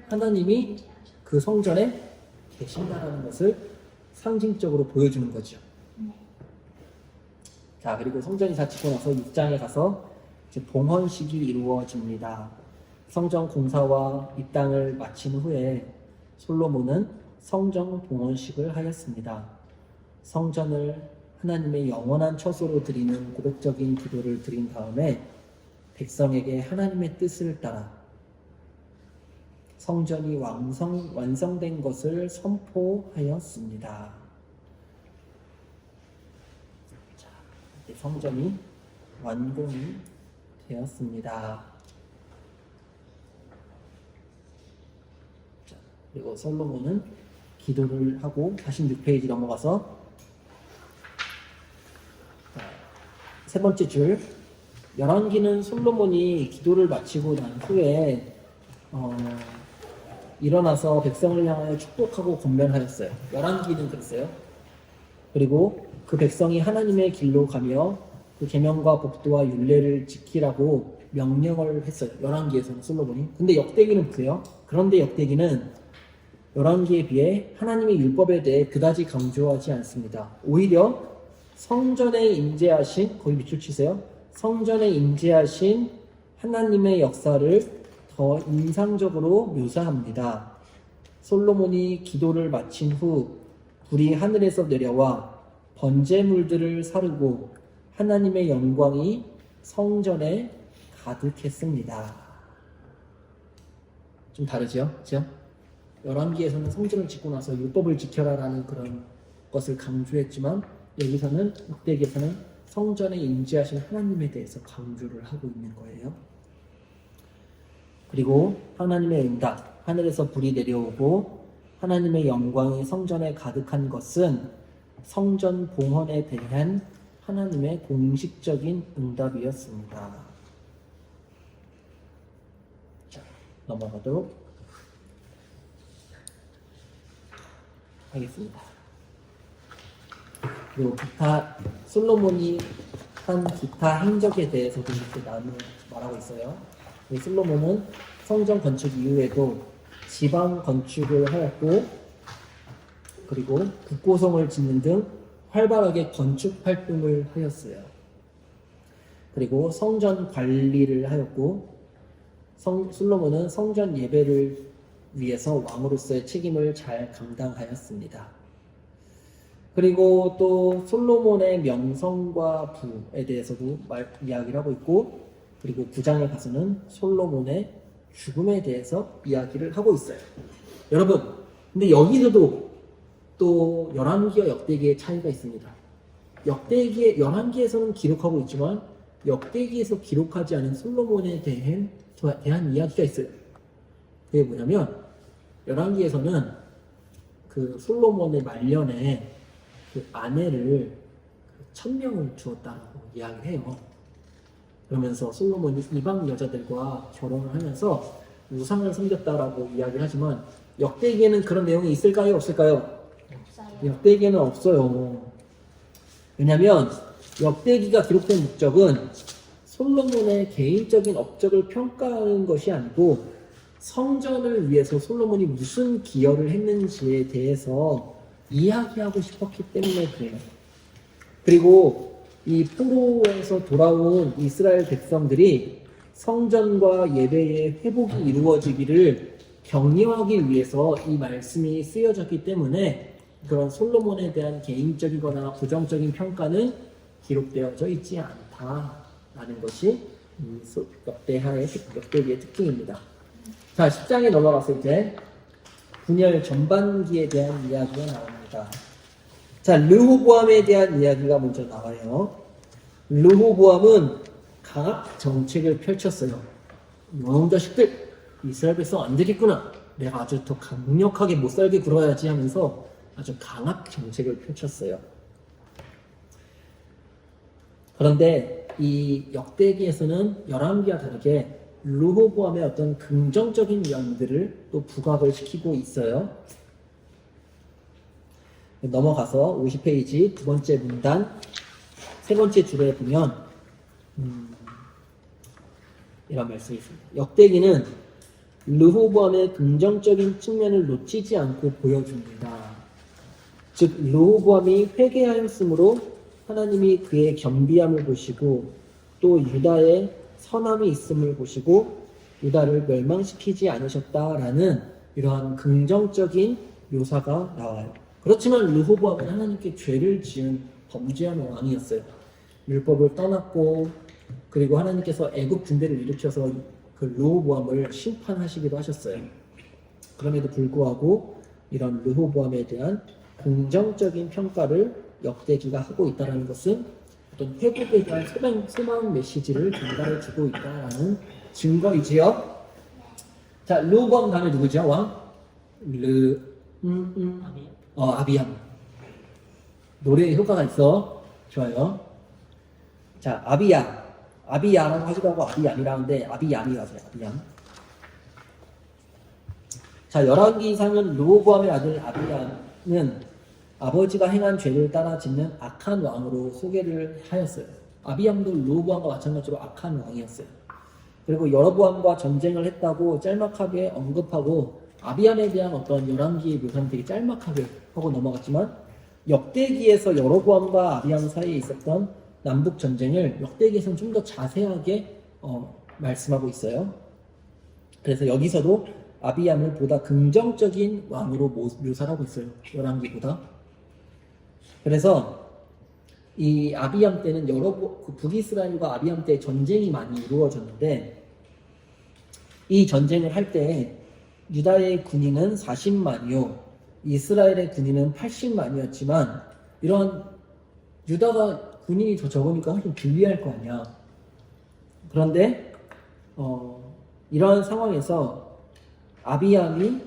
Speaker 1: 하나님이 그 성전에 계신다라는 것을 상징적으로 보여주는 거죠. 자, 그리고 성전이 다 짓고 나서 6장에 가서 이제 봉헌식이 이루어집니다. 성전 공사와 입당을 마친 후에 솔로몬은 성전 봉헌식을 하였습니다. 성전을 하나님의 영원한 처소로 드리는 고백적인 기도를 드린 다음에 백성에게 하나님의 뜻을 따라 성전이 완성된 것을 선포하였습니다. 자, 이제 성전이 완공이 되었습니다. 자, 그리고 솔로몬은 기도를 하고 46페이지 넘어가서 세 번째 줄 열왕기는 솔로몬이 기도를 마치고 난 후에 일어나서 백성을 향하여 축복하고 권면하였어요. 열왕기는 그랬어요. 그리고 그 백성이 하나님의 길로 가며 그 계명과 법도와 율례를 지키라고 명령을 했어요. 열왕기에서는 솔로몬이. 근데 역대기는 보세요. 그런데 역대기는 열왕기에 비해 하나님의 율법에 대해 그다지 강조하지 않습니다. 오히려 성전에 임재하신, 거기 밑줄 치세요. 성전에 임재하신 하나님의 역사를 더 인상적으로 묘사합니다. 솔로몬이 기도를 마친 후 불이 하늘에서 내려와 번제물들을 사르고 하나님의 영광이 성전에 가득했습니다. 좀 다르죠? 그렇죠? 열왕기에서는 성전을 짓고 나서 율법을 지켜라라는 그런 것을 강조했지만 여기서는 역대기에서는 성전에 임재하신 하나님에 대해서 강조를 하고 있는 거예요. 그리고 하나님의 응답, 하늘에서 불이 내려오고 하나님의 영광이 성전에 가득한 것은 성전 봉헌에 대한 하나님의 공식적인 응답이었습니다. 자, 넘어가도록 하겠습니다. 그리고 기타, 솔로몬이 한 기타 행적에 대해서도 이렇게 말하고 있어요. 솔로몬은 성전 건축 이후에도 지방 건축을 하였고, 그리고 국고성을 짓는 등 활발하게 건축 활동을 하였어요. 그리고 성전 관리를 하였고, 솔로몬은 성전 예배를 위해서 왕으로서의 책임을 잘 감당하였습니다. 그리고 또 솔로몬의 명성과 부에 대해서도 이야기를 하고 있고, 그리고 9장에 가서는 솔로몬의 죽음에 대해서 이야기를 하고 있어요. 여러분, 근데 여기서도 또 열왕기와 역대기의 차이가 있습니다. 열왕기에서는 기록하고 있지만 역대기에서 기록하지 않은 솔로몬에 대한 이야기가 있어요. 그게 뭐냐면 열왕기에서는 그 솔로몬의 말년에 그 아내를 1000명을 주었다고 이야기를 해요. 그러면서 솔로몬이 이방 여자들과 결혼을 하면서 우상을 섬겼다라고 이야기를 하지만 역대기에는 그런 내용이 있을까요? 없을까요?
Speaker 2: 없어요.
Speaker 1: 역대기에는 없어요. 왜냐하면 역대기가 기록된 목적은 솔로몬의 개인적인 업적을 평가하는 것이 아니고 성전을 위해서 솔로몬이 무슨 기여를 했는지에 대해서 이야기하고 싶었기 때문에 그래요. 그리고 이 포로에서 돌아온 이스라엘 백성들이 성전과 예배의 회복이 이루어지기를 격려하기 위해서 이 말씀이 쓰여졌기 때문에 그런 솔로몬에 대한 개인적이거나 부정적인 평가는 기록되어져 있지 않다라는 것이 역대기의 특징입니다. 자, 10장에 넘어가서 이제 분열 전반기에 대한 이야기가 나옵니다. 자, 르호보암에 대한 이야기가 먼저 나와요. 르호보암은 강압 정책을 펼쳤어요. 이놈 자식들, 이스라엘 백성 안 되겠구나. 내가 아주 더 강력하게 못 살게 굴어야지 하면서 아주 강압 정책을 펼쳤어요. 그런데 이 역대기에서는 열왕기와 다르게 르호보암의 어떤 긍정적인 면들을 또 부각을 시키고 있어요. 넘어가서 50페이지 두 번째 문단 세 번째 줄에 보면 이런 말씀이 있습니다. 역대기는 르호보암의 긍정적인 측면을 놓치지 않고 보여줍니다. 즉 르호보암이 회개하였으므로 하나님이 그의 겸비함을 보시고 또 유다의 선함이 있음을 보시고 유다를 멸망시키지 않으셨다라는 이러한 긍정적인 묘사가 나와요. 그렇지만 르호보암은 하나님께 죄를 지은 범죄한 왕이었어요. 율법을 떠났고 그리고 하나님께서 애굽 군대를 일으켜서 그 르호보암을 심판하시기도 하셨어요. 그럼에도 불구하고 이런 르호보암에 대한 긍정적인 평가를 역대기가 하고 있다는 것은 어떤 회복에 대한 소망 메시지를 전달해주고 있다는 증거이지요. 자, 르호보암 다음에 누구죠? 왕? 아비암. 노래에 효과가 있어. 좋아요. 자, 아비야라고 하기도 하고 아비암이라 하는데 아비암이 맞아요. 아비암. 자, 열왕기상은 르호보암의 아들 아비야는 아버지가 행한 죄를 따라 짓는 악한 왕으로 소개를 하였어요. 아비야도 르호보암과 마찬가지로 악한 왕이었어요. 그리고 여로보암과 전쟁을 했다고 짤막하게 언급하고 아비암에 대한 어떤 열왕기의 묘사는 되게 짤막하게 하고 넘어갔지만 역대기에서 여로보암과 아비암 사이에 있었던 남북 전쟁을 역대기에서는 좀 더 자세하게 말씀하고 있어요. 그래서 여기서도 아비암을 보다 긍정적인 왕으로 묘사를 하고 있어요. 열왕기보다. 그래서 이 아비암 때는 북이스라엘과 아비암 때 전쟁이 많이 이루어졌는데 이 전쟁을 할 때 유다의 군인은 40만이요 이스라엘의 군인은 80만이었지만 이런 유다가 군인이 더 적으니까 훨씬 불리할 거 아니야. 그런데 이런 상황에서 아비암이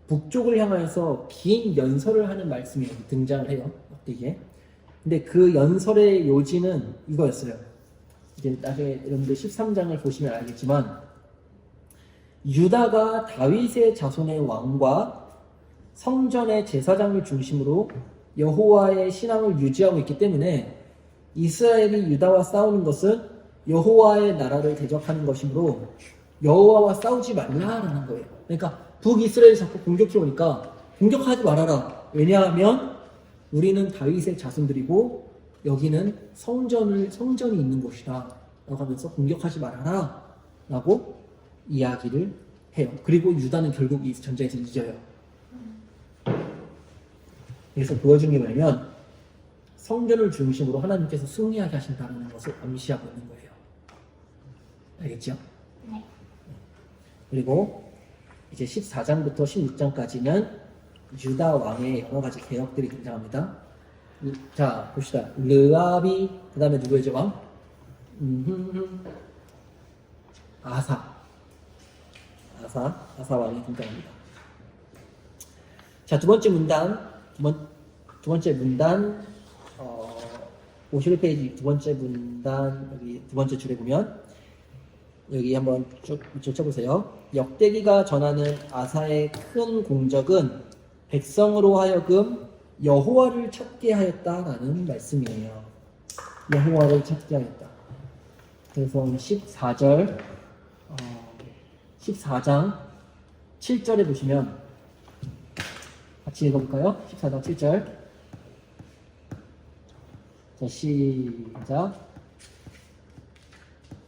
Speaker 1: 북쪽을 향해서 긴 연설을 하는 말씀이 여기 등장을 해요. 이게. 근데 그 연설의 요지는 이거였어요. 이제 나중에 여러분들 13장을 보시면 알겠지만 유다가 다윗의 자손의 왕과 성전의 제사장을 중심으로 여호와의 신앙을 유지하고 있기 때문에 이스라엘이 유다와 싸우는 것은 여호와의 나라를 대적하는 것이므로 여호와와 싸우지 말라라는 거예요. 그러니까 북이스라엘이 자꾸 공격해 오니까 공격하지 말아라. 왜냐하면 우리는 다윗의 자손들이고 여기는 성전이 있는 곳이다 라고 하면서 공격하지 말아라 라고 이야기를 해요. 그리고 유다는 결국 이 전쟁에서 이겨요. 그래서 보여준 게 뭐냐면 성전을 중심으로 하나님께서 승리하게 하신다는 것을 암시하고 있는 거예요. 알겠죠?
Speaker 2: 네.
Speaker 1: 그리고 이제 14장부터 16장까지는 유다 왕의 여러 가지 개혁들이 등장합니다. 자, 봅시다. 르압이, 그 다음에 누구의 왕? 아사 왕이 등장합니다. 자, 두 번째 문단, 51페이지 두 번째 문단, 여기 두 번째 줄에 보면, 여기 한번 쭉 쳐보세요. 역대기가 전하는 아사의 큰 공적은 백성으로 하여금 여호와를 찾게 하였다라는 말씀이에요. 여호와를 찾게 하였다. 그래서 14장 7절에 보시면 같이 읽어볼까요? 14장 7절. 자, 시작.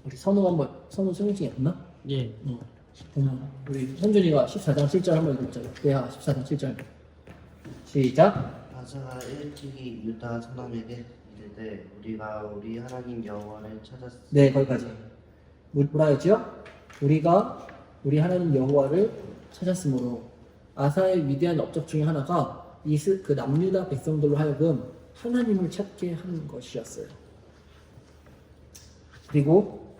Speaker 1: 우리 선우 수능증이 없나?
Speaker 3: 예.
Speaker 1: 우리 현준이가 14장 7절 한번 읽어보자. 네, 14장 7절. 시작.
Speaker 4: 아사가 일찍이 유다 사람에게 이르되 우리가 우리 하나님 여호와를 찾았으니
Speaker 1: 네, 거기까지. 뭐라 했죠? 우리가 우리 하나님 여호와를 찾았으므로 아사의 위대한 업적 중에 하나가 그 남유다 백성들로 하여금 하나님을 찾게 하는 것이었어요. 그리고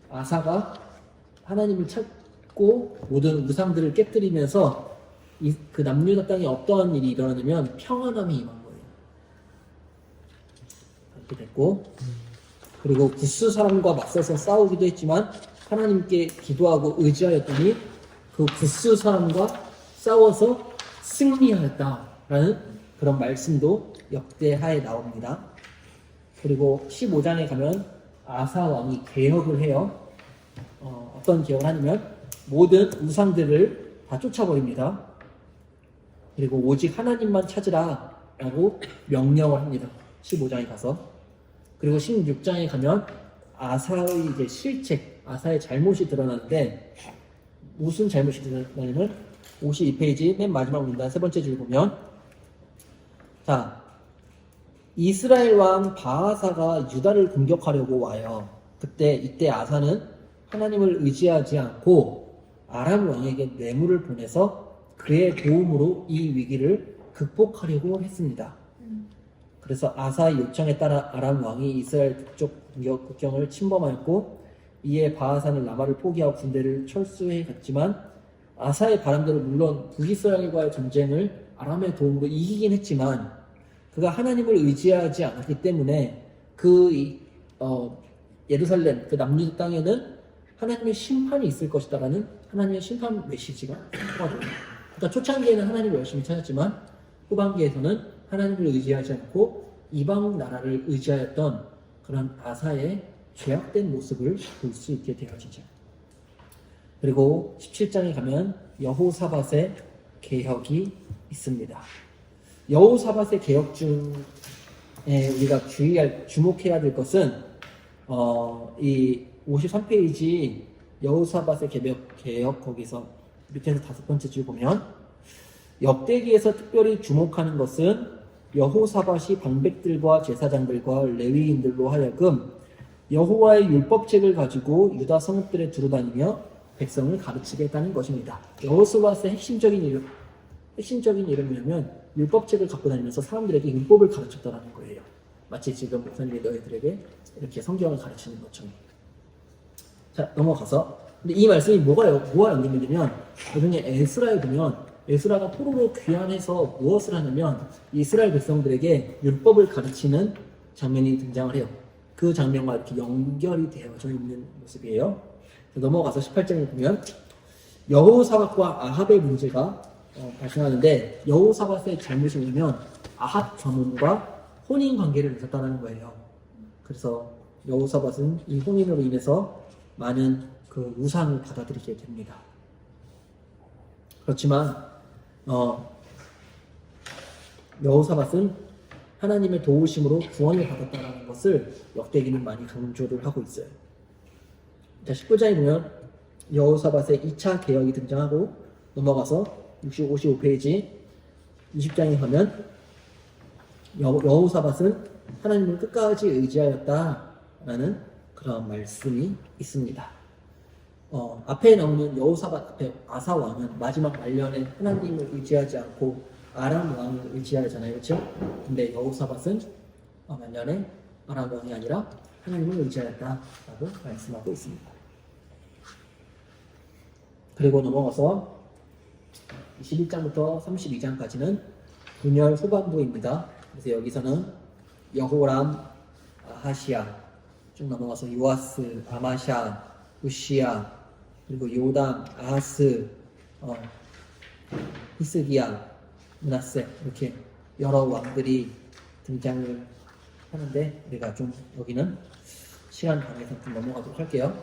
Speaker 1: 아사가 하나님을 찾고 모든 우상들을 깨뜨리면서 그 남유다 땅에 어떠한 일이 일어나냐면 평안함이 임한 거예요. 이렇게 됐고, 그리고 구스 사람과 맞서서 싸우기도 했지만 하나님께 기도하고 의지하였더니 그 구스 사람과 싸워서 승리하였다라는 그런 말씀도 역대하에 나옵니다. 그리고 15장에 가면 아사 왕이 개혁을 해요. 어떤 개혁을 하냐면 모든 우상들을 다 쫓아버립니다. 그리고 오직 하나님만 찾으라 라고 명령을 합니다. 15장에 가서. 그리고 16장에 가면 아사의 이제 실책, 아사의 잘못이 드러나는데 무슨 잘못이 드러나냐면 52페이지 맨 마지막 문단 세 번째 줄 보면 자, 이스라엘 왕 바하사가 유다를 공격하려고 와요. 이때 아사는 하나님을 의지하지 않고 아람 왕에게 뇌물을 보내서 그의 도움으로 이 위기를 극복하려고 했습니다. 그래서 아사의 요청에 따라 아람 왕이 이스라엘 북쪽 국경을 침범하였고 이에 바하사는 라마를 포기하고 군대를 철수해 갔지만 아사의 바람대로 물론 북이스라엘과의 전쟁을 아람의 도움으로 이기긴 했지만 그가 하나님을 의지하지 않았기 때문에 예루살렘 그 남유다 땅에는 하나님의 심판이 있을 것이다라는 하나님의 심판 메시지가 포함돼요. 그러니까 초창기에는 하나님을 열심히 찾았지만 후반기에서는 하나님을 의지하지 않고 이방 나라를 의지하였던 그런 아사의 죄악된 모습을 볼 수 있게 되어지죠. 그리고 17장에 가면 여호사밧의 개혁이 있습니다. 여호사밧의 개혁 중에 우리가 주목해야 될 것은 이 53페이지 여호사밧의 개혁 거기서 밑에서 5번째 줄 보면 역대기에서 특별히 주목하는 것은 여호사밧이 방백들과 제사장들과 레위인들로 하여금 여호와의 율법책을 가지고 유다 성읍들에 두루다니며 백성을 가르치게 했다는 것입니다. 여호사밧의 핵심적인 일은 뭐냐면 율법책을 갖고 다니면서 사람들에게 율법을 가르쳤다는 거예요. 마치 지금 목사님이 너희들에게 이렇게 성경을 가르치는 것처럼. 자, 넘어가서 근데 이 말씀이 뭐가 연결되냐면 나중에 에스라에 보면 에스라가 포로로 귀환해서 무엇을 하냐면 이스라엘 백성들에게 율법을 가르치는 장면이 등장을 해요. 그 장면과 이렇게 연결이 되어져 있는 모습이에요. 넘어가서 18장에 보면 여호사밧과 아합의 문제가 발생하는데 여호사밧의 잘못이 뭐냐면 아합 가문과 혼인 관계를 맺었다는 거예요. 그래서 여호사밧은 이 혼인으로 인해서 많은 그 우상을 받아들이게 됩니다. 그렇지만 여호사밧은 하나님의 도우심으로 구원을 받았다는 것을 역대기는 많이 강조를 하고 있어요. 자, 19장에 보면 여호사밧의 2차 개혁이 등장하고 넘어가서 55페이지 20장에 가면 여호사밧은 하나님을 끝까지 의지하였다라는 그런 말씀이 있습니다. 앞에 나오는 여호사밧 앞에 아사 왕은 마지막 말년에 하나님을 의지하지 않고 아람 왕을 의지하잖아요, 그렇죠? 근데 여호사밧은 말년에 아람 왕이 아니라 하나님을 의지하였다라고 말씀하고 있습니다. 그리고 넘어가서 21장부터 32장까지는 분열 후반부입니다. 그래서 여기서는 여호람, 아하시아 쭉 넘어가서 요아스, 아마샤, 우시야, 그리고 요담, 아하스, 히스기야, 므낫세 이렇게 여러 왕들이 등장을 하는데 우리가 좀 여기는 시간 관계상 좀 넘어가도록 할게요.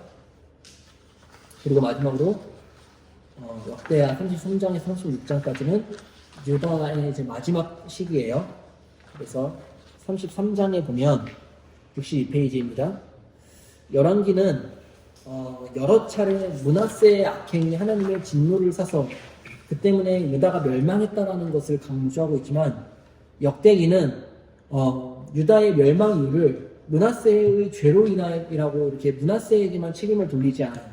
Speaker 1: 그리고 마지막으로 역대하 33장에서 36장까지는 유다의 이제 마지막 시기예요. 그래서 33장에 보면 62페이지입니다. 열왕기는 여러 차례 므낫세의 악행이 하나님의 진노를 사서 그 때문에 유다가 멸망했다라는 것을 강조하고 있지만 역대기는 유다의 멸망 이유를 므낫세의 죄로 인하이라고 이렇게 므낫세에게만 책임을 돌리지 않아요.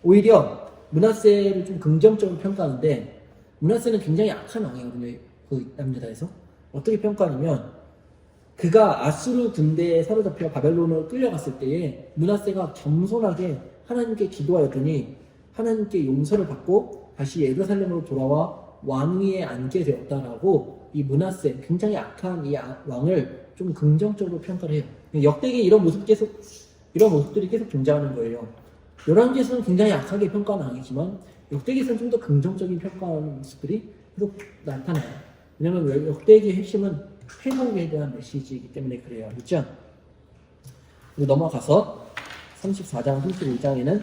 Speaker 1: 오히려 므낫세를 좀 긍정적으로 평가하는데 므낫세는 굉장히 악한 왕이거든요. 그 남유다에서 어떻게 평가하냐면 그가 아수르 군대에 사로잡혀 바벨론으로 끌려갔을 때에 므낫세가 겸손하게 하나님께 기도하였더니 하나님께 용서를 받고 다시 예루살렘으로 돌아와 왕위에 앉게 되었다라고 이 므낫세 굉장히 악한 이 왕을 좀 긍정적으로 평가를 해요. 역대기에 이런 모습들이 계속 등장하는 거예요. 열왕기에서는 굉장히 악하게 평가하는 왕이지만 역대기에서는 좀 더 긍정적인 평가하는 모습들이 계속 나타나요. 왜냐하면 역대기의 핵심은 회복에 대한 메시지이기 때문에 그래요. 그렇죠? 그리고 넘어가서 34장, 35장에는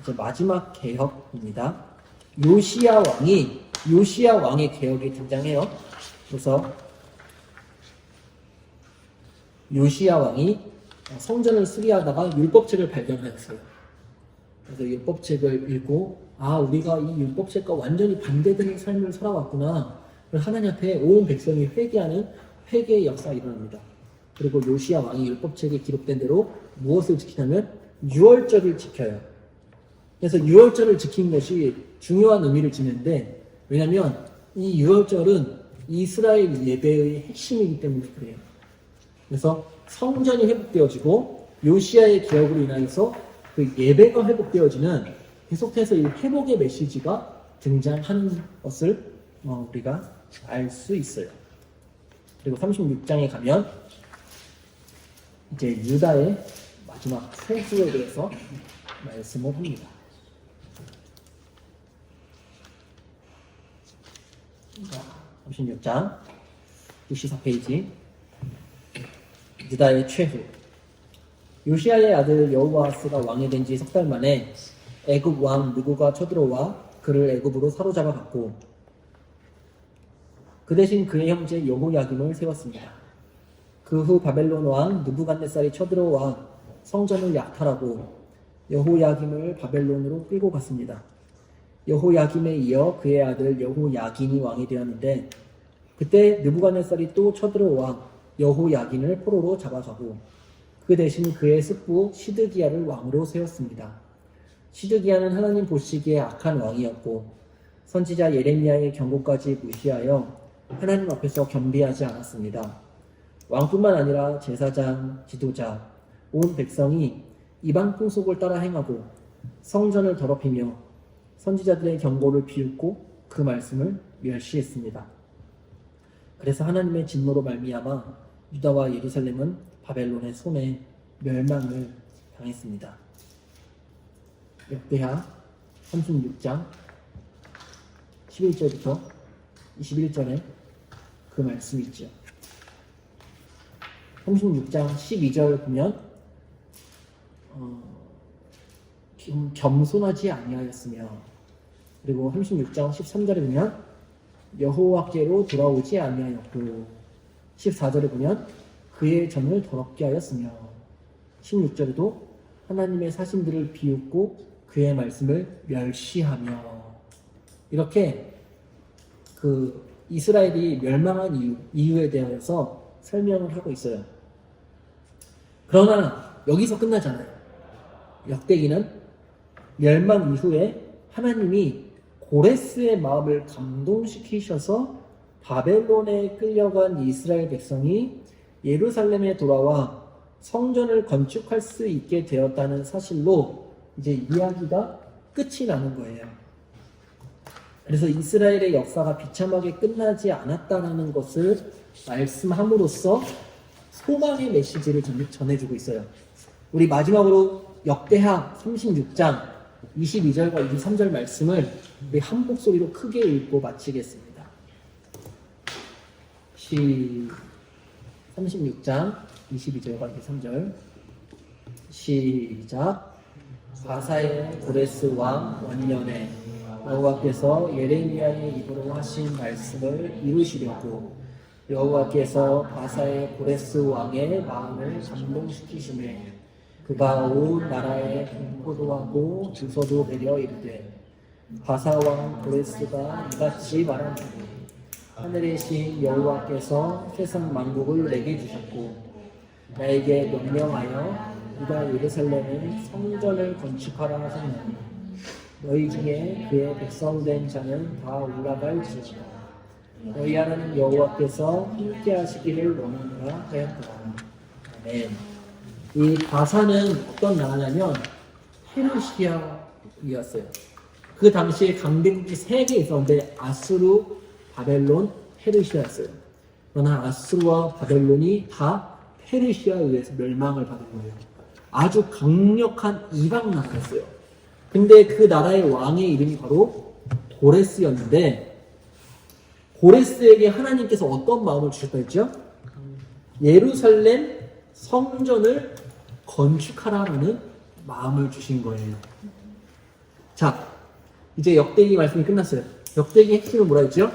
Speaker 1: 이제 마지막 개혁입니다. 요시야 왕의 개혁이 등장해요. 그래서 요시야 왕이 성전을 수리하다가 율법책을 발견하였어요. 그래서 율법책을 읽고 우리가 이 율법책과 완전히 반대되는 삶을 살아왔구나. 하나님 앞에 온 백성이 회개하는 회개의 역사가 일어납니다. 그리고 요시야 왕이 율법책에 기록된 대로 무엇을 지키냐면 유월절을 지켜요. 그래서 유월절을 지킨 것이 중요한 의미를 지니는데 왜냐하면 이 유월절은 이스라엘 예배의 핵심이기 때문에 그래요. 그래서 성전이 회복되어지고 요시야의 개혁으로 인하여서 그 예배가 회복되어지는 계속해서 이 회복의 메시지가 등장하는 것을 우리가 알 수 있어요. 그리고 36장에 가면 이제 유다의 마지막 소수에 대해서 말씀을 합니다. 자, 36장 64페이지. 유다의 최후. 요시야의 아들 여호와스가 왕이 된 지 석 달 만에 애굽 왕 느고가 쳐들어와 그를 애굽으로 사로잡아 갔고 그 대신 그의 형제 여호야김을 세웠습니다. 그 후 바벨론 왕 느부갓네살이 쳐들어와 성전을 약탈하고 여호야김을 바벨론으로 끌고 갔습니다. 여호야김에 이어 그의 아들 여호야긴이 왕이 되었는데 그때 느부갓네살이 또 쳐들어와 여호야긴을 포로로 잡아가고 그 대신 그의 숙부 시드기야를 왕으로 세웠습니다. 시드기야는 하나님 보시기에 악한 왕이었고 선지자 예레미야의 경고까지 무시하여 하나님 앞에서 겸비하지 않았습니다. 왕뿐만 아니라 제사장, 지도자, 온 백성이 이방 풍속을 따라 행하고 성전을 더럽히며 선지자들의 경고를 비웃고 그 말씀을 멸시했습니다. 그래서 하나님의 진노로 말미암아 유다와 예루살렘은 바벨론의 손에 멸망을 당했습니다. 역대하 36장 11절부터 21절에 그 말씀이 있죠. 36장 12절 보면 겸손하지 아니하였으며 그리고 36장 13절에 보면 여호와께로 돌아오지 아니하였고 14절에 보면 그의 전을 더럽게 하였으며 16절에도 하나님의 사신들을 비웃고 그의 말씀을 멸시하며 이렇게 그 이스라엘이 멸망한 이유에 대해서 설명을 하고 있어요. 그러나 여기서 끝나지 않아요. 역대기는 멸망 이후에 하나님이 고레스의 마음을 감동시키셔서 바벨론에 끌려간 이스라엘 백성이 예루살렘에 돌아와 성전을 건축할 수 있게 되었다는 사실로 이제 이야기가 끝이 나는 거예요. 그래서 이스라엘의 역사가 비참하게 끝나지 않았다는 것을 말씀함으로써 소망의 메시지를 전해주고 있어요. 우리 마지막으로 역대하 36장 22절과 23절 말씀을 우리 한 목소리로 크게 읽고 마치겠습니다. 36장 22절과 23절 시작. 바사의 고레스 왕 원년에 여호와께서 예레미야의 입으로 하신 말씀을 이루시려고 여호와께서 바사의 고레스 왕의 마음을 감동시키시매 그가 온 나라에 공포도 하고 주소도 내려 이르되 바사 왕 고레스가 이같이 말하노니 하늘의 신 여호와께서 세상 만국을 내게 주셨고 나에게 명령하여 유다 예루살렘에 성전을 건축하라 하셨나니 너희 중에 그의 백성된 자는 다 올라갈지어다. 너희 하나님 여호와께서 함께 하시기를 원하노라 하였더라. 아멘. 이 바사는 어떤 나라냐면 페르시아이었어요. 그 당시에 강대국이 3개 있었는데 아수르, 바벨론, 페르시아였어요. 그러나 아수르와 바벨론이 다 페르시아에 의해서 멸망을 받은 거예요. 아주 강력한 이방 나라였어요. 근데 그 나라의 왕의 이름이 바로 고레스였는데 고레스에게 하나님께서 어떤 마음을 주셨다 했죠? 예루살렘 성전을 건축하라는 마음을 주신 거예요. 자, 이제 역대기 말씀이 끝났어요. 역대기 핵심은 뭐라 했죠?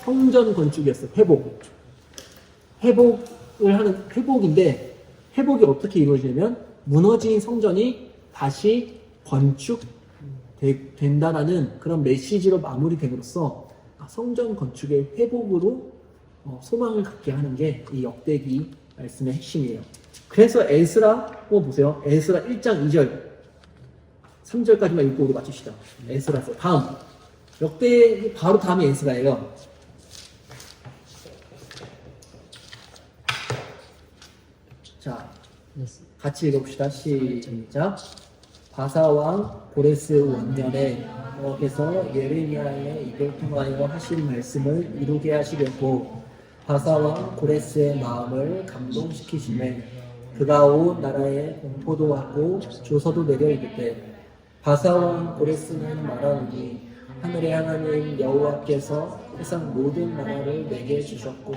Speaker 1: 성전 건축이었어요. 회복을 하는 회복인데 회복이 어떻게 이루어지냐면 무너진 성전이 다시 건축된다라는 그런 메시지로 마무리됨으로써 성전 건축의 회복으로 소망을 갖게 하는 게 이 역대기 말씀의 핵심이에요. 그래서 에스라 보세요. 에스라 1장 2절 3절까지만 읽고 우리 마칩시다. 에스라서 다음 역대 바로 다음이 에스라예요. 자, 같이 읽어봅시다. 시작. 바사왕 고레스 원년에 여호와께서 예레미야의 입을 통하여 하신 말씀을 이루게 하시려고 바사왕 고레스의 마음을 감동시키시매 그가 온 나라에 공포도 하고 조서도 내려 이르되 바사왕 고레스는 말하노니 하늘의 하나님 여호와께서 세상 모든 나라를 내게 주셨고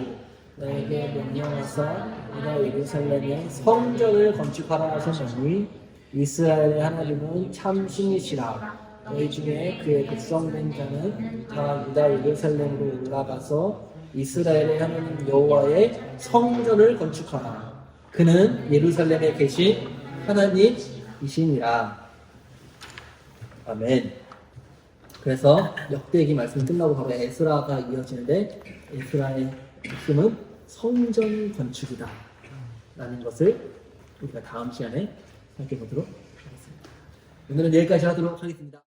Speaker 1: 나에게 명령하사 내가 예루살렘에 성전을 건축하라 하셨나니 이스라엘의 하나님은 참 신이시라. 너희 중에 그의 백성된 자는 다 유다 예루살렘으로 올라가서 이스라엘의 하나님 여호와의 성전을 건축하라. 그는 예루살렘에 계신 하나님이시니라. 아멘. 그래서 역대기 말씀이 끝나고 바로 에스라가 이어지는데 에스라의 핵심은 성전 건축이다 라는 것을 우리가 다음 시간에 살펴보도록 하겠습니다. 오늘은 여기까지 하도록 하겠습니다.